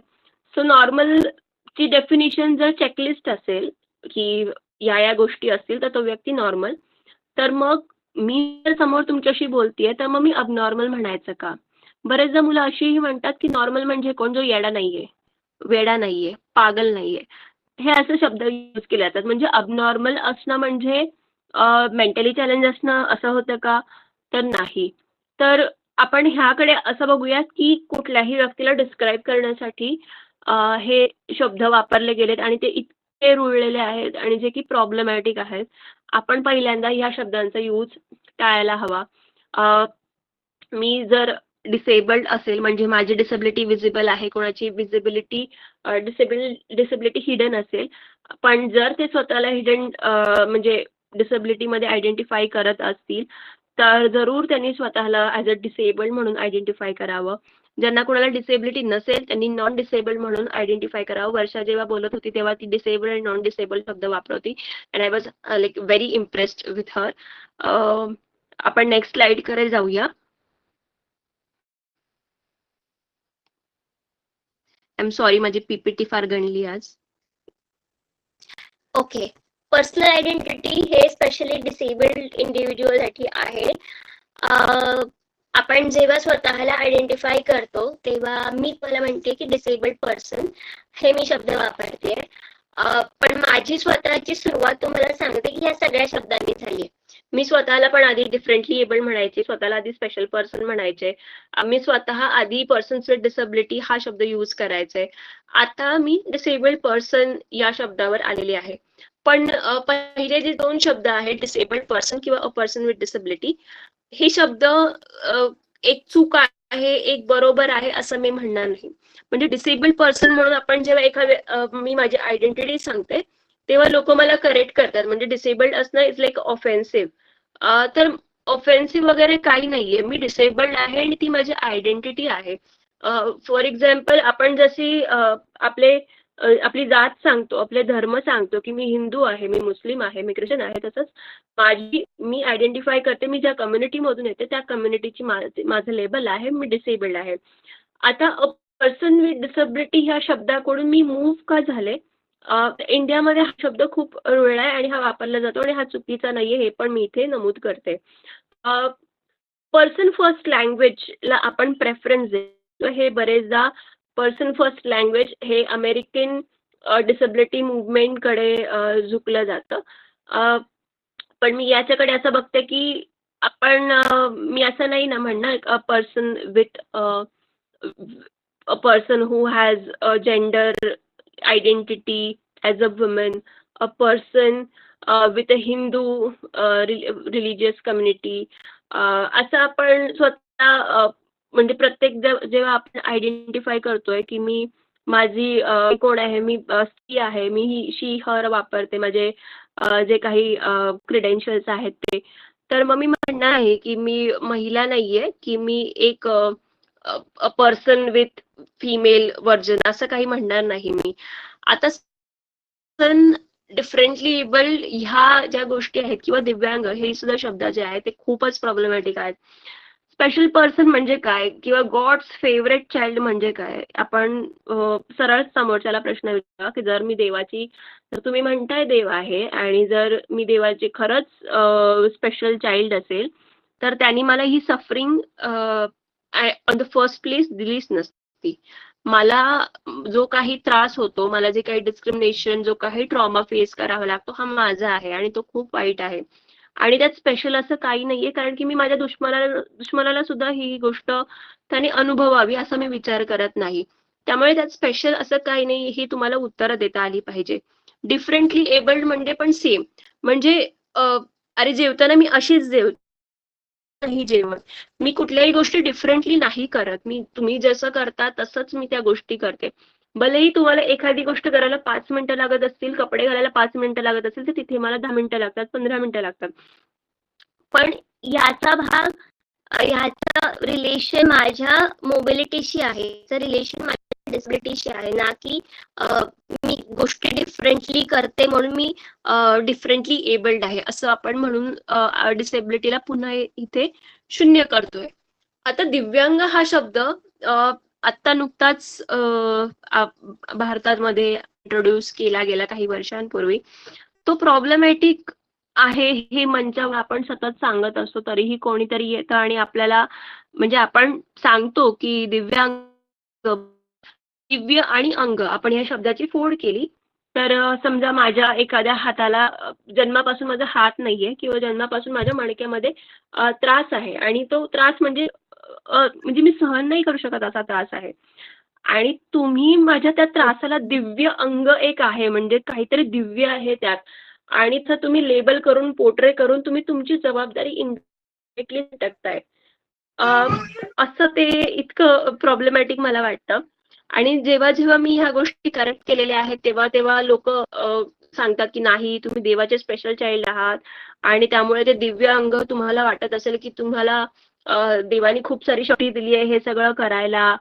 सो नॉर्मलची डेफिनिशन जर चेकलिस्ट असेल, की या गोष्टी असतील तर तो व्यक्ती नॉर्मल. तर मग मी जर समोर तुमच्याशी बोलतेय तर मग मी अबनॉर्मल म्हणायचं का? बरेचदा मुलं अशीही म्हणतात की नॉर्मल म्हणजे कोण जो येडा नाहीये, वेडा नाहीये, पागल नाहीये. हे असे शब्द यूज केले जातात. म्हणजे अबनॉर्मल असणं म्हणजे मेंटली चॅलेंज असणं असं होतं का? तर नाही. तर आपण ह्याकडे असं बघूयात की कुठल्याही व्यक्तीला डिस्क्राईब करण्यासाठी हे शब्द वापरले गेलेत आणि ते इतके रुळलेले आहेत आणि जे की प्रॉब्लेमॅटिक आहेत. आपण पहिल्यांदा ह्या शब्दांचा यूज टाळायला हवा. मी जर डिसेबल्ड असेल म्हणजे माझी डिसेबिलिटी व्हिजिबल आहे, कोणाची व्हिजिबिलिटी डिसेबिलिटी हिडन असेल. पण जर ते स्वतःला हिडन म्हणजे डिसेबिलिटीमध्ये आयडेंटिफाय करत असतील, तर जरूर त्यांनी स्वतःला ॲज अ डिसेबल्ड म्हणून आयडेंटिफाय करावं. ज्यांना कोणाला डिसेबिलिटी नसेल त्यांनी नॉन डिसेबल्ड म्हणून आयडेंटिफाय करावं. वर्षा जेव्हा बोलत होती तेव्हा ती डिसेबल्ड आणि नॉन डिसेबल्ड शब्द वापरत होती and I was like very impressed with her. आपण नेक्स्ट स्लाइडकडे जाऊया. आय एम सॉरी, माझी पीपीटी फार गणली आज. ओके. पर्सनल आयडेंटिटी हे स्पेशली डिसेबल्ड इंडिव्हिज्युअलसाठी आहे. आपण जेव्हा स्वतःला आयडेंटिफाय करतो तेव्हा मी मला म्हणते की डिसेबल्ड पर्सन हे मी शब्द वापरते. पण माझी स्वतःची सुरुवात तुम्हाला सांगते की ह्या सगळ्या शब्दांनी झाली. मी स्वतःला पण आधी डिफरंटली एबल्ड म्हणायचे, स्वतःला आधी स्पेशल पर्सन म्हणायचे. मी स्वतः आधी पर्सन्स विथ डिसेबिलिटी हा शब्द यूज करायचे. आता मी डिसेबल्ड पर्सन या शब्दावर आलेले आहे. पण पहिले जे 2 शब्द आहेत डिसेबल्ड पर्सन किंवा अ पर्सन विथ डिसेबिलिटी, हे शब्द एक चूक आहे, एक बरोबर आहे असं मी म्हणणार नाही. म्हणजे डिसेबल्ड पर्सन म्हणून आपण जेव्हा मी माझी आयडेंटिटी सांगते, तेव्हा लोक मला करेक्ट करतात. म्हणजे डिसेबल्ड असणं इज लाईक ऑफेन्सिव्ह. तर ऑफेन्सिव्ह वगैरे काही नाहीये. मी डिसेबल्ड आहे आणि ती माझी आयडेंटिटी आहे. फॉर एक्झाम्पल आपण जशी आपली जात सांगतो, आपले धर्म सांगतो, की मी हिंदू आहे, मी मुस्लिम आहे, मी ख्रिश्चन आहे, तसंच मी आयडेंटिफाय करते, मी ज्या कम्युनिटीमधून येते त्या कम्युनिटीची माझं लेबल आहे, मी डिसेबल्ड आहे. आता अ पर्सन विथ डिसेबिलिटी ह्या शब्दाकडून मी मूव्ह का झाले? इंडियामध्ये हा शब्द खूप रुळला आहे आणि हा वापरला जातो आणि हा चुकीचा नाहीये हे पण मी इथे नमूद करते. पर्सन फर्स्ट लँग्वेजला आपण प्रेफरन्स देतो. हे बरेचदा पर्सन फर्स्ट लँग्वेज हे अमेरिकन डिसेबिलिटी मूव्हमेंटकडे झुकलं जातं. पण मी याच्याकडे असं बघते की मी असं नाही ना म्हणणार a person with a person who has a gender identity as a woman, a person with a Hindu religious community. असं आपण स्वतः म्हणजे प्रत्येक जेव्हा आपण आयडेंटिफाय करतोय की मी कोण आहे, मी स्त्री आहे, मी शी हर वापरते माझे जे काही क्रेडेन्शियल्स आहेत ते. तर मग मी म्हणणार आहे की मी महिला नाहीये, की मी एक a person with female version असं काही म्हणणार नाही मी. आता डिफरंटली एबल्ड ह्या ज्या गोष्टी आहेत किंवा दिव्यांग हे सुद्धा शब्द जे आहेत ते खूपच प्रॉब्लेमॅटिक आहेत. स्पेशल पर्सन म्हणजे काय किंवा गॉड्स फेवरेट चाइल्ड म्हणजे काय? आपण सरळ समोरच्याला प्रश्न विचारा की जर मी देवाची, जर तुम्ही म्हणताय देव आहे आणि जर मी देवाची खरंच स्पेशल चाइल्ड असेल, तर त्यांनी मला ही suffering on the first place दिलीच नसती. मला जो काही त्रास होतो, मला जे काही डिस्क्रिमिनेशन, जो काही ट्रॉमा फेस करावा लागतो, हा माझा आहे आणि तो खूप वाईट आहे. आणि त्यात स्पेशल असं काही नाहीये, कारण की मी माझ्या दुश्मनाला सुद्धा ही गोष्ट त्याने अनुभवावी असा मी विचार करत नाही. त्यामुळे त्यात स्पेशल असं काही नाही, ही तुम्हाला उत्तरं देता आली पाहिजे. डिफरंटली एबल्ड म्हणजे पण सेम. म्हणजे अरे जेवताना मी अशीच नाही जेवत. मी कुठल्याही गोष्टी डिफरंटली नाही करत. तुम्ही जसं करता तसंच मी त्या गोष्टी करते. भलेही तुम्हाला एखादी गोष्ट करायला 5 मिनिटं लागत असतील, कपडे घालायला 5 मिनिटं लागत असतील, तर तिथे मला 10 मिनिटं लागतात, 15 मिनिटं लागतात. पण याचा भाग ह्याचं रिलेशन माझ्या मोबिलिटीशी आहे. याचं रिलेशन माझ्या डिसबिलिटीशी आहे, ना की मी गोष्टी डिफरंटली करते म्हणून मी डिफरंटली एबल्ड आहे असं आपण म्हणून डिसेबिलिटीला पुन्हा इथे शून्य करतोय. आता दिव्यांग हा शब्द आत्ता नुकताच भारतामध्ये इंट्रोड्यूस केला गेला काही वर्षांपूर्वी. तो प्रॉब्लेमॅटिक आहे हे मंचावर आपण सतत सांगत असतो, तरीही कोणीतरी येतं आणि आपल्याला, म्हणजे आपण सांगतो की दिव्यांग, दिव्य आणि अंग आपण या शब्दाची फोड केली तर समजा माझ्या एखाद्या हाताला जन्मापासून माझा हात नाहीये किंवा जन्मापासून माझ्या मणक्यामध्ये त्रास आहे आणि तो त्रास म्हणजे म्हणजे मी सहन नाही करू शकत असा त्रास आहे आणि तुम्ही माझ्या त्या त्रासाला दिव्य अंग एक आहे, म्हणजे काहीतरी दिव्य आहे त्यात, आणि तर तुम्ही लेबल करून पोर्ट्रे करून तुम्ही तुमची जबाबदारी इनडायरेक्टली टाकताय. असं ते इतकं प्रॉब्लेमॅटिक मला वाटतं. आणि जेव्हा मी ह्या गोष्टी करेक्ट केलेल्या आहेत तेव्हा लोक सांगतात की नाही, तुम्ही देवाचे स्पेशल चाइल्ड आहात आणि त्यामुळे ते दिव्य अंग तुम्हाला वाटत असेल की तुम्हाला देवानी खूप सारी शक्ती दिली आहे हे सगळं करायला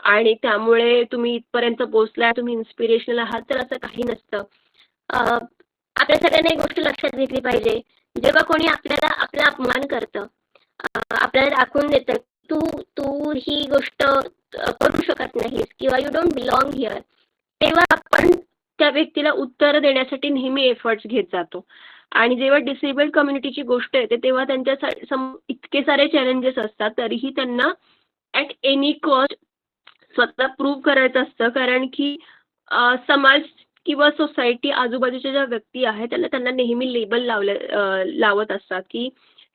आणि त्यामुळे तुम्ही इथपर्यंत पोहोचलाय, तुम्ही इन्स्पिरेशनल आहात. तर असं काही नसतं. आपल्या सगळ्यांना एक गोष्ट लक्षात घेतली पाहिजे, जेव्हा कोणी आपल्याला आपला अपमान करतं, आपल्याला दाखवून देतं तू तू ही गोष्ट करू शकत नाहीस किंवा यू डोंट बिलॉंग हिअर, तेव्हा आपण त्या व्यक्तीला उत्तर देण्यासाठी नेहमी एफर्ट्स घेत जातो. आणि जेव्हा डिसेबल्ड कम्युनिटीची गोष्ट येते तेव्हा त्यांच्या इतके सारे चॅलेंजेस असतात, तरीही त्यांना ॲट एनी कॉस्ट स्वतः प्रूव्ह करायचं असतं, कारण की समाज किंवा सोसायटी, आजूबाजूच्या ज्या व्यक्ती आहेत त्यांना नेहमी लेबल लावत असतात की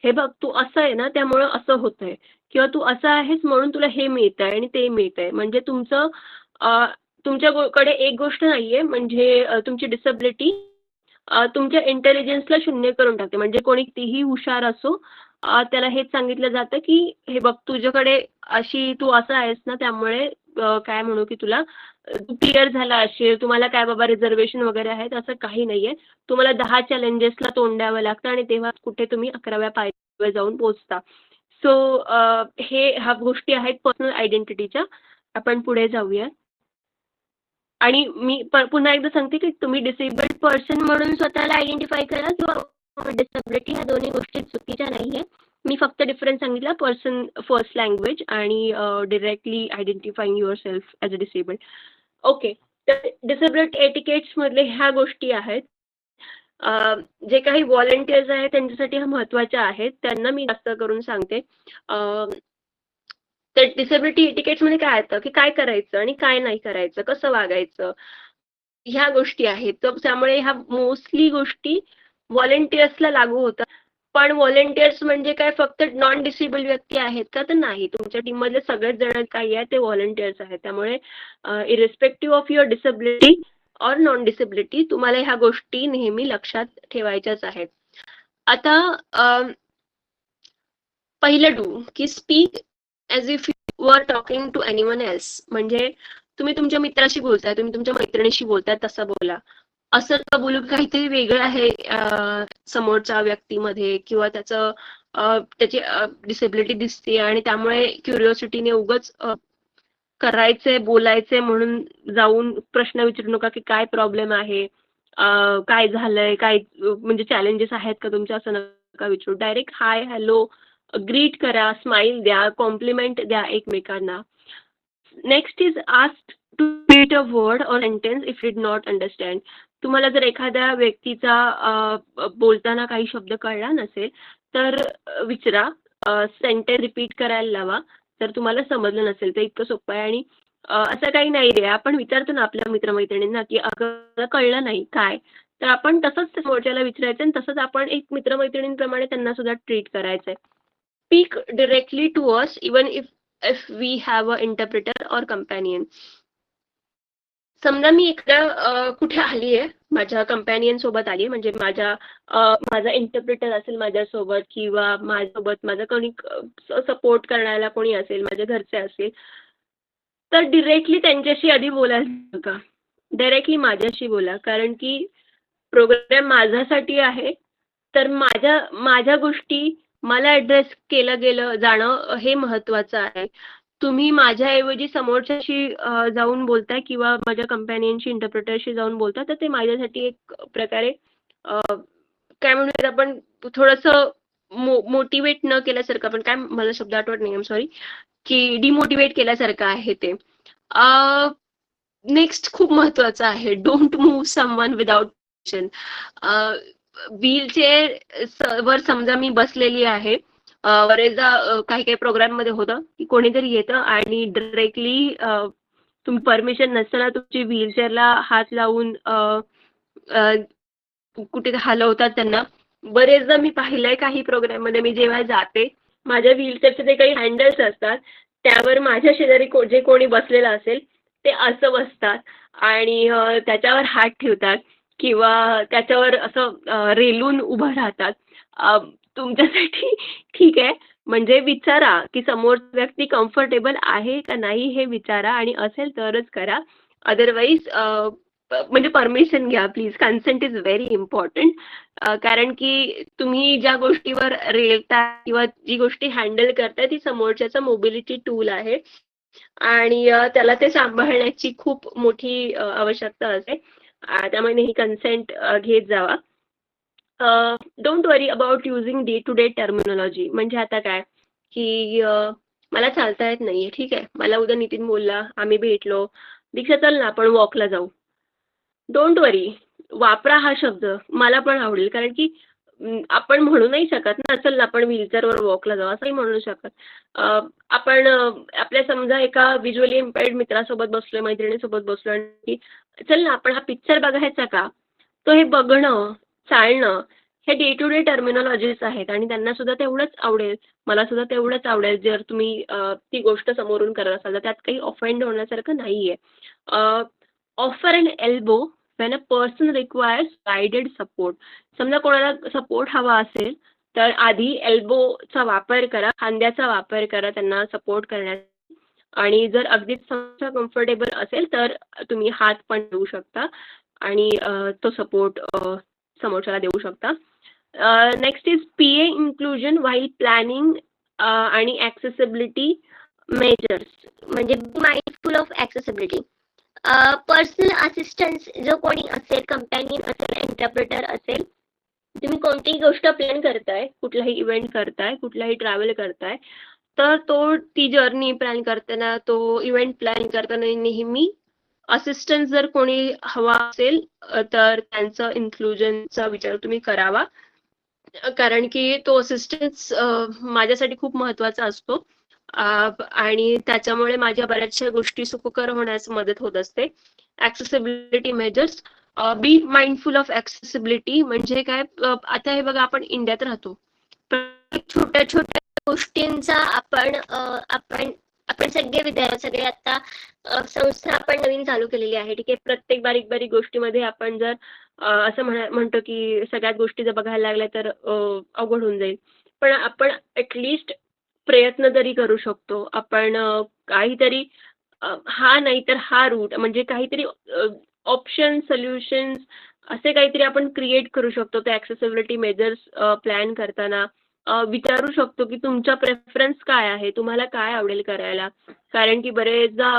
हे बघ तू असं आहे ना त्यामुळं असं होतंय किंवा तू असं आहेस म्हणून तुला हे मिळतंय आणि ते मिळतंय. म्हणजे तुमच्याकडे एक गोष्ट नाहीये, म्हणजे तुमची डिसेबिलिटी तुमच्या इंटेलिजन्सला शून्य करून टाकते. म्हणजे कोणी कितीही हुशार असो, त्याला हेच सांगितलं जातं की हे बघ तुझ्याकडे तू असं आहेस ना त्यामुळे काय म्हणू की तुला तू क्लिअर झाला असेल, तुम्हाला काय बाबा रिझर्वेशन वगैरे आहेत, असं काही नाहीये. तुम्हाला 10 चॅलेंजेसला तोंड द्यावं लागतं आणि तेव्हा कुठे तुम्ही 11व्या पायरीवर जाऊन पोहोचता. सो ह्या गोष्टी आहेत पर्सनल आयडेंटिटीच्या. आपण पुढे जाऊया. आणि मी पुन्हा एकदा सांगते की तुम्ही डिसेबल्ड पर्सन म्हणून स्वतःला आयडेंटिफाय करा किंवा डिसेबिलिटी, ह्या दोन्ही गोष्टी चुकीच्या नाहीये. मी फक्त डिफरन्स सांगितला, पर्सन फर्स्ट लँग्वेज आणि directly identifying your self as a disabled. Okay, तर डिसेबिलिटी एटिकेट्स मधले ह्या गोष्टी आहेत. जे काही व्हॉलंटियर्स आहेत त्यांच्यासाठी ह्या महत्त्वाच्या आहेत, त्यांना मी जास्त करून सांगते. तर डिसेबिलिटी एटिकेट्समध्ये काय येतं की काय करायचं आणि काय नाही करायचं, कसं वागायचं, ह्या गोष्टी आहेत. तर त्यामुळे ह्या मोस्टली गोष्टी व्हॉलंटियर्सला लागू होतात. पण व्हॉलंटियर्स म्हणजे काय फक्त नॉन डिसेबल व्यक्ती आहेत का? तर नाही, तुमच्या टीममधले सगळेच जण काही आहेत ते व्हॉलंटियर्स आहेत. त्यामुळे irrespective of your disability or non disability तुम्हाला ह्या गोष्टी नेहमी लक्षात ठेवायच्याच आहेत. आता पहिलं डू की speak as if you are talking to anyone else. म्हणजे तुम्ही तुमच्या मित्राशी बोलताय, तुम्ही तुमच्या मैत्रिणीशी बोलताय तसं बोला. असं का बोलू काहीतरी वेगळं आहे समोरच्या व्यक्तीमध्ये किंवा त्याचं त्याची डिसेबिलिटी दिसते आणि त्यामुळे क्युरिओसिटीने उगाच करायचंय बोलायचंय म्हणून जाऊन प्रश्न विचारू नका की काय प्रॉब्लेम आहे, काय झालंय, काय म्हणजे चॅलेंजेस आहेत का तुमच्या, असं नका विचारू. डायरेक्ट हाय हॅलो ग्रीट करा, स्माइल द्या, कॉम्प्लिमेंट द्या एकमेकांना. Next is ask to repeat a word or sentence if did not understand. तुम्हाला जर एखाद्या व्यक्तीचा बोलताना काही शब्द कळला नसेल तर विचारा, सेंटेन्स रिपीट करायला लावा जर तुम्हाला समजलं नसेल तर. इतकं सोपं आहे. आणि असं काही नाही रे, आपण विचारतो ना आपल्या मित्रमैत्रिणींना की अगं कळलं नाही काय, तर आपण तसंच समोरच्याला विचारायचं आणि तसंच आपण एक मित्रमैत्रिणींप्रमाणे त्यांना सुद्धा ट्रीट करायचंय. Speak directly to us even if we have a interpreter or companion. समजा मी एकदा कुठे आली आहे, माझ्या कंपॅनियन सोबत आली, म्हणजे माझा इंटरप्रिटर असेल माझ्यासोबत किंवा माझ्यासोबत माझा कोणी सपोर्ट करण्याला कोणी असेल, माझ्या घरचे असेल, तर डिरेक्टली त्यांच्याशी आधी बोलायला नका. डायरेक्टली माझ्याशी बोला, कारण की प्रोग्राम माझ्यासाठी आहे. तर माझ्या गोष्टी मला ॲड्रेस केलं गेलं जाणं हे महत्त्वाचं आहे. तुम्ही माझ्याऐवजी समोरच्याशी जाऊन बोलताय किंवा माझ्या कंपॅनियनशी, इंटरप्रिटरशी जाऊन बोलताय, तर ते माझ्यासाठी एक प्रकारे काय म्हणूयात आपण, थोडंसं मोटिवेट न केल्यासारखं, पण काय मला शब्द आठवत नाही, आय एम सॉरी, की डिमोटिवेट केल्यासारखं आहे ते. नेक्स्ट खूप महत्वाचं आहे, don't move someone without permission. Wheelchair वर समजा मी बसलेली आहे, बरेचदा काही काही प्रोग्राम मध्ये होतं की कोणीतरी येतं आणि डायरेक्टली तुम्ही परमिशन नसताना तुमची व्हीलचेअरला हात लावून कुठे हलवतात त्यांना. बरेचदा मी पाहिलंय काही प्रोग्राम मध्ये, मी जेव्हा जाते माझ्या व्हीलचेअरचे जे काही हँडल्स असतात त्यावर माझ्या शेजारी जे कोणी बसलेलं असेल ते असं बसतात आणि त्याच्यावर हात ठेवतात किंवा त्याच्यावर असं रेलून उभं राहतात. तुमच्यासाठी ठीक आहे, म्हणजे विचारा की समोर व्यक्ती कम्फर्टेबल आहे का नाही हे विचारा, आणि असेल तरच करा. अदरवाईज म्हणजे परमिशन घ्या please. Consent is very important. कारण की तुम्ही ज्या गोष्टीवर रेलता किंवा जी गोष्टी हँडल करताय ती समोरच्याचा मोबिलिटी टूल आहे आणि त्याला ते सांभाळण्याची खूप मोठी आवश्यकता असते. त्यामुळे नेहमी कन्सेंट घेत जावा. Don't worry about using day to day terminology. म्हणजे आता काय की मला चालता येत नाहीये, ठीक आहे, मला उद्या नितीन बोलला, आम्ही भेटलो, दीक्षा चल ना आपण वॉकला जाऊ. डोंट वरी, वापरा हा शब्द, मला पण आवडेल. कारण की आपण म्हणू नाही शकत ना चल आपण व्हीलचेअरवर वॉकला जाऊ, असंही म्हणू शकत. आपण आपल्या समजा एका व्हिज्युअली इम्पेअर्ड मित्रासोबत बसलोय, मैत्रिणीसोबत बसलोय आणि चल ना आपण हा पिक्चर बघायचा का, तो हे बघणं, चालणं हे डे टू डे टर्मिनॉलॉजीज आहेत आणि त्यांना सुद्धा तेवढंच आवडेल, मला सुद्धा तेवढंच आवडेल जर तुम्ही ती गोष्ट समोरून करत असाल तर. त्यात काही ऑफेंड होण्यासारखं नाहीये. Offer and elbow when a person requires guided support. समजा कोणाला सपोर्ट हवा असेल तर आधी एल्बोचा वापर करा, खांद्याचा वापर करा त्यांना सपोर्ट करण्यासाठी. आणि जर अगदीच समजा कम्फर्टेबल असेल तर तुम्ही हात पण देऊ शकता आणि तो सपोर्ट समोरच्याला देऊ शकता. Next is PA inclusion while planning आणि ॲक्सेसिबिलिटी मेजर्स. म्हणजे mindful of accessibility. Personal assistance जो कोणी असेल, कंपॅनियन असेल, इंटरप्रिटर असेल, तुम्ही कोणतीही गोष्ट प्लॅन करताय, कुठलाही इव्हेंट करताय, कुठलाही ट्रॅव्हल करताय, तर ती जर्नी प्लॅन करताना, तो इव्हेंट प्लॅन करताना नेहमी असिस्टन्स जर कोणी हवा असेल तर त्यांचं इन्क्लुजनचा विचार तुम्ही करावा. कारण की तो असिस्टन्स माझ्यासाठी खूप महत्त्वाचा असतो आणि त्याच्यामुळे माझ्या बऱ्याचशा गोष्टी सुखकर होण्यास मदत होत असते. Accessibility measures. Be mindful of accessibility म्हणजे काय, आता हे बघा आपण इंडियात राहतो, छोट्या छोट्या गोष्टींचा आपण सगळे आता संस्था आपण नवीन चालू केलेली आहे, ठीक आहे. प्रत्येक बारीक बारीक गोष्टीमध्ये आपण जर असं म्हणतो की सगळ्यात गोष्टी जर बघायला लागल्या तर अवघड होऊन जाईल, पण आपण ॲटलिस्ट प्रयत्न तरी करू शकतो. आपण काहीतरी हा नाही तर हा रूट, म्हणजे काहीतरी ऑप्शन सोल्युशन्स असे काहीतरी आपण क्रिएट करू शकतो ते ॲक्सेसिबिलिटी मेजर्स प्लॅन करताना. विचारू शकतो की तुमचा प्रेफरन्स काय आहे, तुम्हाला काय आवडेल करायला. कारण की बरेचदा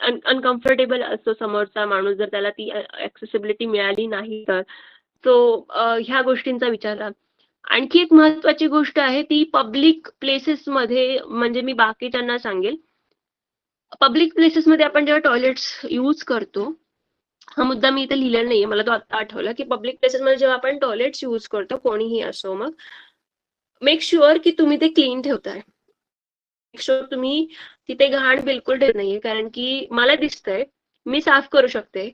अनकम्फर्टेबल असतो समोरचा माणूस जर त्याला ती ॲक्सेसिबिलिटी मिळाली नाही तर. सो ह्या गोष्टींचा विचार करा. आणखी एक महत्त्वाची गोष्ट आहे ती पब्लिक प्लेसेसमध्ये म्हणजे मी बाकीच्यांना सांगेल. पब्लिक प्लेसेसमध्ये आपण जेव्हा टॉयलेट्स यूज करतो, हा मुद्दा मी इथे लिहिलेला नाहीये, मला तो आता आठवला की पब्लिक प्लेसेसमध्ये जेव्हा आपण टॉयलेट्स यूज करतो, कोणीही असो मग, मेक शुअर की तुम्ही ते क्लीन ठेवताय. मेक शुअर तुम्ही तिथे घाण बिलकुल ठेवत नाहीये, कारण की मला दिसतंय, मी साफ करू शकते.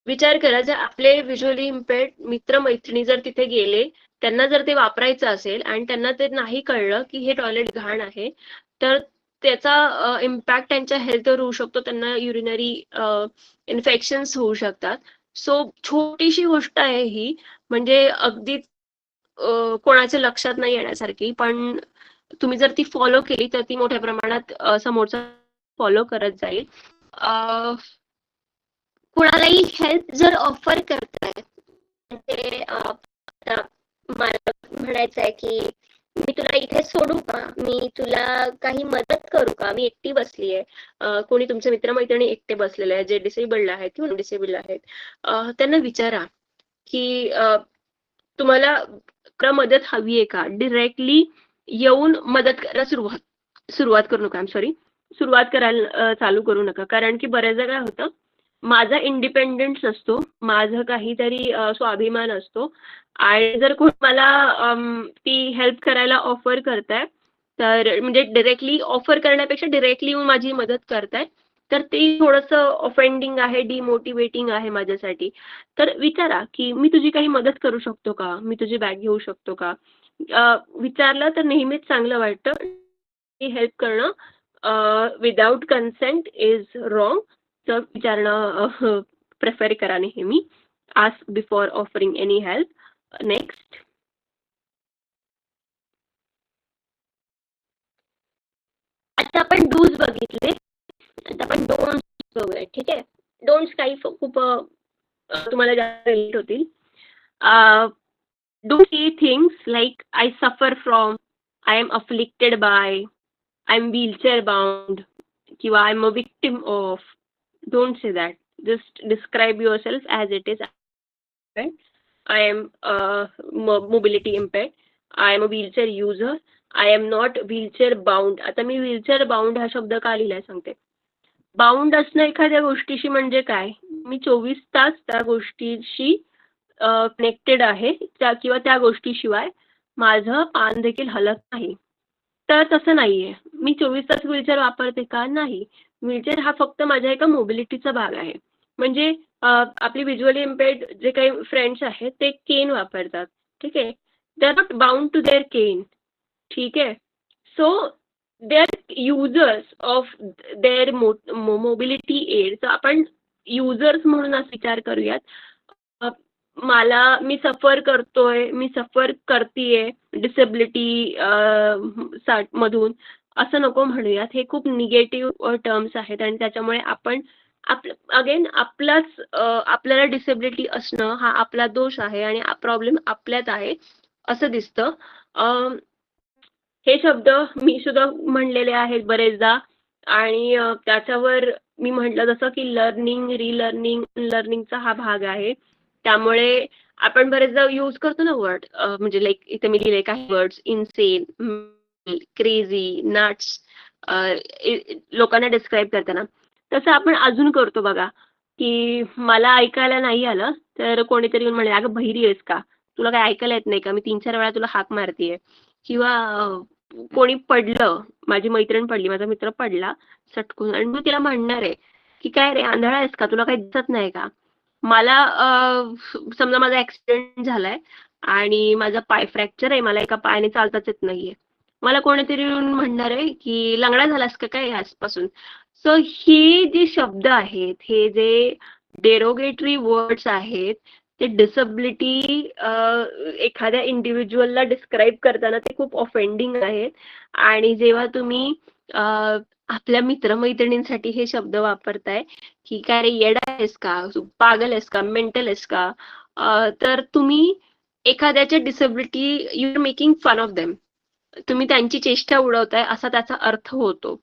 विचार करा जर आपले व्हिज्युअली इम्पेअर्ड मित्र-मैत्रिणी जर तिथे गेले, त्यांना जर ते वापरायचं असेल आणि त्यांना ते नाही कळलं की हे टॉयलेट घाण आहे, तर त्याचा इम्पॅक्ट त्यांच्या हेल्थवर होऊ शकतो. त्यांना युरिनरी इन्फेक्शन्स होऊ शकतात. सो छोटीशी गोष्ट आहे ही, म्हणजे अगदीच कोणाच्या लक्षात नाही येण्यासारखी, पण तुम्ही जर ती फॉलो केली तर ती मोठ्या प्रमाणात समोरचा फॉलो करत जाईल. कुणालाही हेल्प जर ऑफर करताय म्हणजे आता मला म्हणायचं आहे की मी तुला इथे सोडू का, मी तुला काही मदत करू का, मी एकटी बसली आहे, कोणी तुमचे मित्रमैत्रिणी एकटे बसलेले आहेत जे डिसेबल्ड आहेत किंवा डिसेबल्ड आहेत, त्यांना विचारा की तुम्हाला मदत हवी आहे का. डिरेक्टली येऊन मदत करायला सुरुवात करू नका. सुरुवात करायला चालू करू नका. कारण की बऱ्याचदा काय होतं, माझा इंडिपेंडन्स असतो, माझं काहीतरी स्वाभिमान असतो आणि जर कोणी मला ती हेल्प करायला ऑफर करताय, तर म्हणजे डायरेक्टली ऑफर करण्यापेक्षा डायरेक्टली येऊन माझी मदत करताय, तर ते थोडंसं ऑफेंडिंग आहे, डिमोटिवेटिंग आहे माझ्यासाठी. तर विचारा की मी तुझी काही मदत करू शकतो का, मी तुझी बॅग घेऊ शकतो का. विचारलं तर नेहमीच चांगलं वाटतं. हेल्प करणं विदाउट कन्सेंट इज रॉंग. तर विचारणं प्रेफर करा नेहमी. Ask before offering any help. Next. आता आपण डूज बघितले, आता आपण डोंट्स बघूया. ठीक आहे. डोंट्स काही खूप तुम्हाला जास्त रिलेट होतील. Do see things like I suffer from, I am afflicted by, I am wheelchair bound किंवा I am a victim of. Don't say that. Just describe yourself as it is. I am mobility impaired. I am a wheelchair user. I am not wheelchair bound. आता मी wheelchair bound हा शब्द का लिहिलाय सांगते. Bound असणं एखाद्या गोष्टीशी म्हणजे काय, मी 24 तास त्या गोष्टीशी कनेक्टेड आहे किंवा त्या गोष्टीशिवाय माझं पान देखील हलत नाही. तर तसं नाहीये. मी 24 तास व्हीलचेअर वापरते का? नाही. व्हीलचेअर हा फक्त माझ्या एका मोबिलिटीचा भाग आहे. म्हणजे आपली व्हिज्युअली इम्पेअर्ड जे काही फ्रेंड्स आहेत ते केन वापरतात. ठीक आहे. They are not bound to their cane. ठीक आहे. So they are users of their mobility aid. तर आपण युजर्स म्हणून आज विचार करूयात. मी सफर करतोय, मी सफर करतीये डिसेबिलिटी मधून, असं नको म्हणूयात. हे खूप निगेटिव्ह टर्म्स आहेत आणि त्याच्यामुळे आपण अगेन आपल्याला डिसेबिलिटी असणं हा आपला दोष आहे आणि प्रॉब्लेम आपल्यात आहे असं दिसतं. हे शब्द मी सुद्धा म्हणलेले आहेत बरेचदा आणि त्याच्यावर मी म्हटलं जसं की लर्निंग, रिलर्निंग, अनलर्निंगचा हा भाग आहे. त्यामुळे आपण बरेचदा यूज करतो ना वर्ड, म्हणजे लाईक इथे मी लिहिले काही वर्ड्स, इन्सेन, क्रेझी, नट्स, लोकांना डिस्क्राईब करताना. तसं आपण अजून करतो बघा, की मला ऐकायला नाही आलं तर कोणीतरी येऊन म्हणेल, अगं बहिरी आहेस का, तुला काय ऐकायला येत नाही का, मी 3-4 वेळा तुला हाक मारतीये. किंवा कोणी पडलं, माझी मैत्रीण पडली, माझा मित्र पडला सटकून आणि मी तिला म्हणणार आहे की काय रे आंधळा आहेस का, तुला काही दिसत नाही का. मला समजा माझा ऍक्सिडेंट झालाय आणि माझा पाय फ्रॅक्चर आहे, मला एका पायाने चालताच येत नाहीये. मला कोणीतरी येऊन म्हणणार आहे की लंगडा झालास का काय आजपासून. सो हे जे शब्द आहेत, हे जे डेरोगेटरी वर्ड्स आहेत, ते डिसेबिलिटी एखाद्या इंडिव्हिज्युअलला डिस्क्राईब करताना ते खूप ऑफेंडिंग आहेत. आणि जेव्हा तुम्ही आपल्या मित्रमैत्रिणींसाठी हे शब्द वापरताय की काय रे येडा आहेस का, पागल आहेस का, मेंटल आहेस का, तर तुम्ही एखाद्याच्या disability you are making fun of them. तुम्ही त्यांची चेष्टा उडवताय असा त्याचा अर्थ होतो.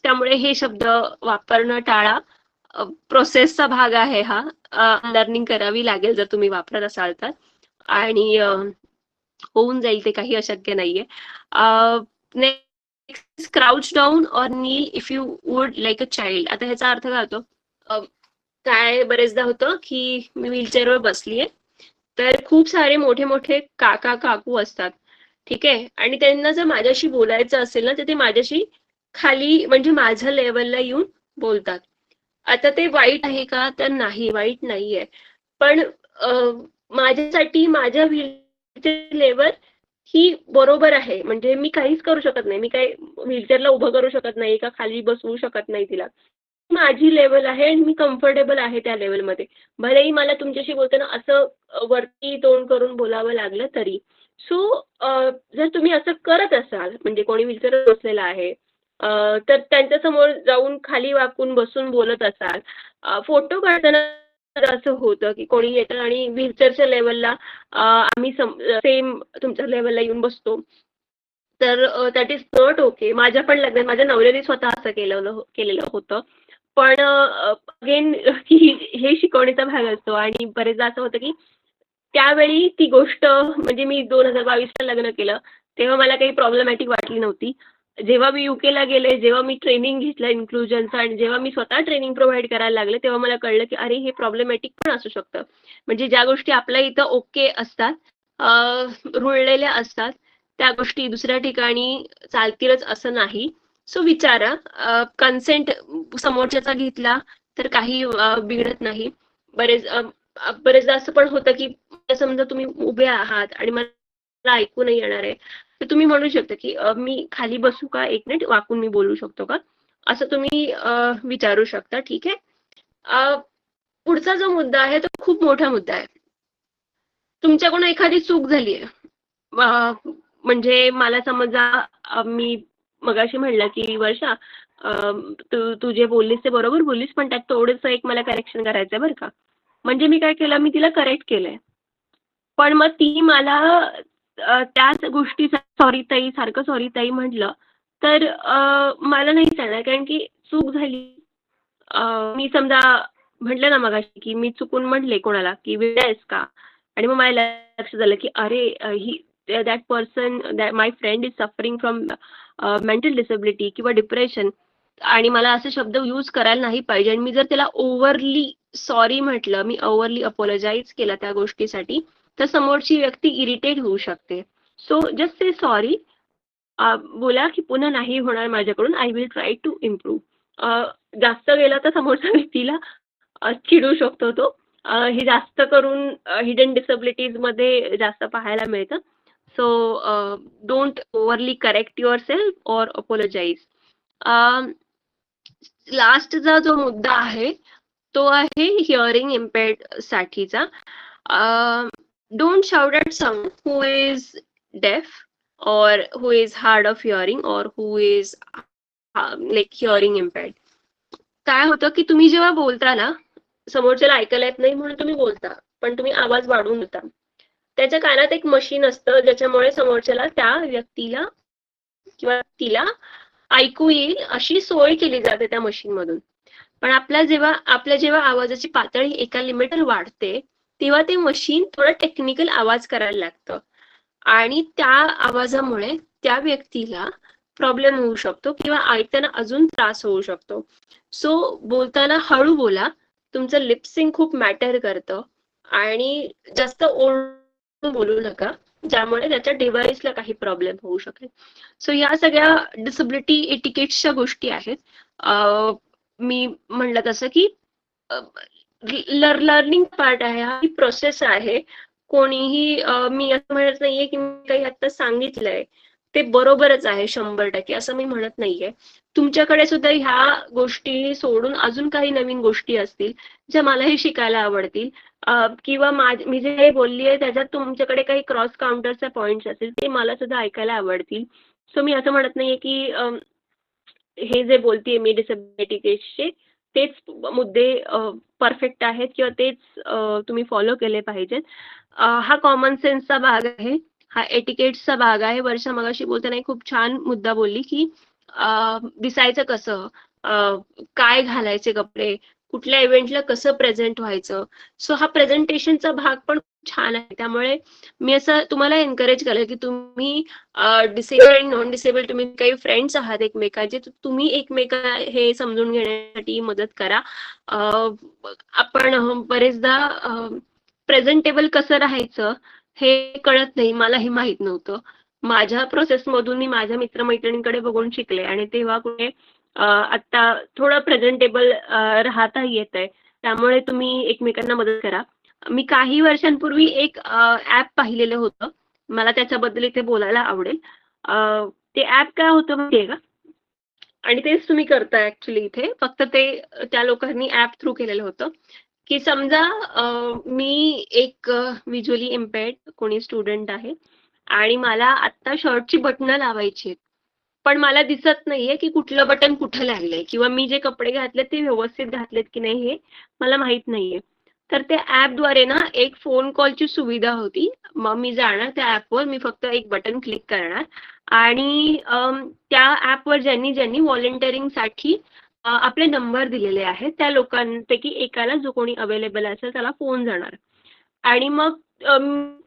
त्यामुळे हे शब्द वापरणं टाळा. प्रोसेसचा भाग आहे हा. लर्निंग करावी लागेल जर तुम्ही वापरत असाल तर. आणि होऊन जाईल, ते काही अशक्य नाहीये. Next, crouch down or kneel if you would like a child. आता ह्याचा अर्थ काय होतो? काय बरेचदा होतं की मी व्हीलचेअरवर बसलीये, तर खूप सारे मोठे मोठे काका काकू असतात, ठीक आहे, आणि त्यांना जर माझ्याशी बोलायचं असेल ना तर ते माझ्याशी खाली म्हणजे माझ्या लेवलला येऊन बोलतात. आता ते वाईट आहे का? तर नाही, वाईट नाहीये. पण माझ्यासाठी माझ्या व्हीलचेअर लेवल ही बरोबर आहे. म्हणजे मी काहीच करू शकत नाही. मी काही व्हीलचेअरला उभं करू शकत नाही का खाली बसवू शकत नाही तिला. माझी लेवल आहे आणि मी कम्फर्टेबल आहे त्या लेवलमध्ये. भलेही मला तुमच्याशी बोलताना असं वरती तोंड करून बोलावं लागलं तरी. सो जर तुम्ही असं करत असाल, म्हणजे कोणी व्हीलचेअरवर बसलेला आहे, तर त्यांच्यासमोर जाऊन खाली वाकून बसून बोलत असाल, फोटो काढताना असं होतं की कोणी येतं आणि व्हीलचेअरच्या लेवलला आम्ही सेम तुमच्या लेवलला येऊन बसतो. तर दॅट इज नॉट ओके. माझ्या पण लग्नात माझ्या नवऱ्याने स्वतः असं केलेलं होतं. पण अगेन हे शिकवणीचा भाग असतो आणि बरेचदा असं होतं की त्यावेळी ती गोष्ट म्हणजे मी 2022ला लग्न केलं, तेव्हा मला काही प्रॉब्लेमॅटिक वाटली नव्हती. जेव्हा मी यूकेला गेले, जेव्हा मी ट्रेनिंग घेतलं इन्क्लुजनचं आणि जेव्हा मी स्वतः ट्रेनिंग प्रोव्हाईड करायला लागले, तेव्हा मला कळलं की अरे हे प्रॉब्लेमॅटिक पण असू शकतं. म्हणजे ज्या गोष्टी आपल्या इथं ओके असतात, रुळलेल्या असतात, त्या गोष्टी दुसऱ्या ठिकाणी चालतीलच असं नाही. सो विचारा. कन्सेंट समोरच्याचा घेतला तर काही बिघडत नाही. बरेचदा असं पण होतं की समजा तुम्ही उभे आहात आणि मला ऐकू नाही येणार आहे, तर तुम्ही म्हणू शकता की मी खाली बसू का? 1 मिनिट वाकून मी बोलू शकतो का? असं तुम्ही विचारू शकता, ठीक आहे. पुढचा जो मुद्दा आहे तो खूप मोठा मुद्दा आहे. तुमच्याकडून एखादी चूक झालीये. म्हणजे मला समजा मी मगाशी म्हणलं की वर्षा, तू जे बोललीस ते बरोबर बोललीस, पण त्यात थोडंसं एक मला करेक्शन करायचंय बरं का. म्हणजे मी काय केलं, मी तिला करेक्ट केलंय. पण मग ती मला त्याच गोष्टीचा सॉरी ताई, सारखं सॉरी ताई म्हटलं, तर मला नाही चालणार कारण की चूक झाली. मी समजा म्हटलं ना मगाशी की मी चुकून म्हटले कोणाला की वेडा आहेस का? आणि मग मला लक्षात आलं की अरे ही that person my friend is suffering from mental disability किंवा डिप्रेशन आणि मला असे शब्द यूज करायला नाही पाहिजे. आणि मी जर त्याला ओव्हरली सॉरी म्हटलं, मी ओव्हरली अपोलोजाइज केला त्या गोष्टीसाठी, तर समोरची व्यक्ती इरिटेट होऊ शकते. So just say sorry. बोला की पुन्हा नाही होणार माझ्याकडून. I will try to improve. जास्त गेला तर समोरच्या व्यक्तीला चिडू शकतो तो. हे जास्त करून हिडन डिसेबिलिटीजमध्ये जास्त पाहायला मिळतं. So don't overly correct yourself or apologize. लास्टचा जो मुद्दा आहे तो आहे हिअरिंग इम्पेअर्ड साठीचा. Don't shout at some who is deaf or who is hard of hearing or who is like hearing impaired. काय होतं की तुम्ही जेव्हा बोलता ना, समोरच्याला ऐकायला येत नाही म्हणून तुम्ही बोलता, पण तुम्ही आवाज वाढवून बोलता. त्याच्या कानात एक मशीन असतं ज्याच्यामुळे समोरच्याला त्या व्यक्तीला किंवा तिला ऐकू येईल अशी सोय केली जाते त्या मशीन मधून. पण आपल्या जेव्हा आवाजाची पातळी एका लिमिटवर वाढते, तेव्हा ते मशीन थोडं टेक्निकल आवाज करायला लागतं आणि त्या आवाजामुळे त्या व्यक्तीला प्रॉब्लेम होऊ शकतो किंवा ऐकताना अजून त्रास होऊ शकतो. सो बोलताना हळू बोला. तुमचं लिपसिंग खूप मॅटर करतं आणि जास्त ओरडून बोलू नका, ज्यामुळे त्याच्या डिव्हाइसला काही प्रॉब्लेम होऊ शकेल. सो या सगळ्या डिसेबिलिटी एटिकेट्सच्या गोष्टी आहेत. मी म्हणलं तसं की लर्निंग पार्ट आहे, हा प्रोसेस आहे. कोणीही मी असं म्हणत नाहीये की मी काही आता सांगितलंय ते बरोबरच आहे 100% असं मी म्हणत नाहीये. तुमच्याकडे सुद्धा ह्या गोष्टी सोडून अजून काही नवीन गोष्टी असतील ज्या मलाही शिकायला आवडतील, किंवा मी जे काही बोललीये त्याच्यात तुमच्याकडे काही क्रॉस काउंटरचे पॉइंट्स असतील ते मला सुद्धा ऐकायला आवडतील. सो मी असं म्हणत नाहीये की हे जे बोलतेय मी डिसेबिलिटी केसचे तेच मुद्दे परफेक्ट आहेत किंवा तेच तुम्ही फॉलो केले पाहिजेत. हा कॉमन सेन्सचा भाग आहे. हा एटिकेट्सचा भाग आहे. वर्षा मगाशी बोलताना एक खूप छान मुद्दा बोलली, की दिसायचं कसं, काय घालायचे कपडे, कुठल्या इव्हेंटला कसं प्रेझेंट व्हायचं. सो हा प्रेझेंटेशनचा भाग पण छान आहे. त्यामुळे मी असं तुम्हाला एन्करेज करेल, की तुम्ही डिसेबल आणि नॉन डिसेबल तुम्ही काही फ्रेंड्स आहात एकमेकांचे, तर तुम्ही एकमेकांना हे समजून घेण्यासाठी मदत करा. आपण बरेचदा प्रेझेंटेबल कसं राहायचं हे कळत नाही. मला हे माहित नव्हतं. माझ्या प्रोसेसमधून मी माझ्या मित्रमैत्रिणींकडे बघून शिकले आणि तेव्हा कुठे आता थोडं प्रेझेंटेबल राहता येतंय. त्यामुळे तुम्ही एकमेकांना मदत करा. मी काही वर्षांपूर्वी एक ॲप पाहिलेलं होतं. मला त्याच्याबद्दल इथे बोलायला आवडेल. ते ॲप काय होतं माहितीये का? आणि तेच तुम्ही करताय ॲक्चुअली इथे. फक्त ते त्या लोकांनी ॲप थ्रू केलेलं होतं, की समजा मी एक व्हिज्युअली इम्पेअर्ड कोणी स्टुडंट आहे आणि मला आत्ता शर्टची बटणं लावायची आहेत. पण मला दिसत नाहीये, की कुठलं बटन कुठं लागलंय किंवा मी जे कपडे घातलेत ते व्यवस्थित घातलेत की नाही हे मला माहीत नाहीये. तर त्या ॲपद्वारे ना एक फोन कॉलची सुविधा होती. मग मी जाणार त्या ॲपवर, मी फक्त एक बटन क्लिक करणार आणि त्या ॲपवर ज्यांनी ज्यांनी व्हॉलंटिअरिंगसाठी आपले नंबर दिलेले आहेत, त्या लोकांपैकी एकाला जो कोणी अवेलेबल असेल त्याला फोन जाणार. आणि मग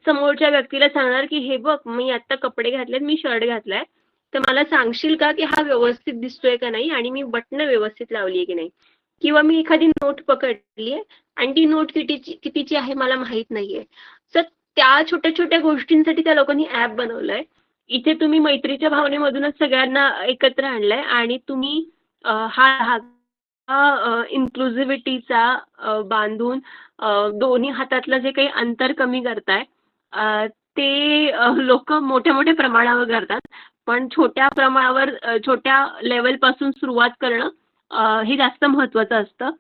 समोरच्या व्यक्तीला सांगणार, की "हे बघ, मी आत्ता कपडे घातलेत, मी शर्ट घातलाय. तर मला सांगशील का, की हा व्यवस्थित दिसतोय का नाही आणि मी बटणं व्यवस्थित लावली आहे की नाही?" किंवा मी एखादी नोट पकडली आहे आणि ती नोट कितीची आहे मला माहीत नाहीये. तर त्या छोट्या-छोट्या गोष्टींसाठी त्या लोकांनी ॲप बनवलंय. इथे तुम्ही मैत्रीच्या भावनेमधूनच सगळ्यांना एकत्र आणलंय आणि तुम्ही हा धागा इन्क्लुझिव्हिटीचा बांधून दोन्ही हातातलं जे काही अंतर कमी करताय ते लोकं मोठ्या-मोठ्या प्रमाणावर करतात. पण छोट्या प्रमाणावर छोट्या लेव्हलपासून सुरुवात करणं हे जास्त महत्त्वाचं असतं.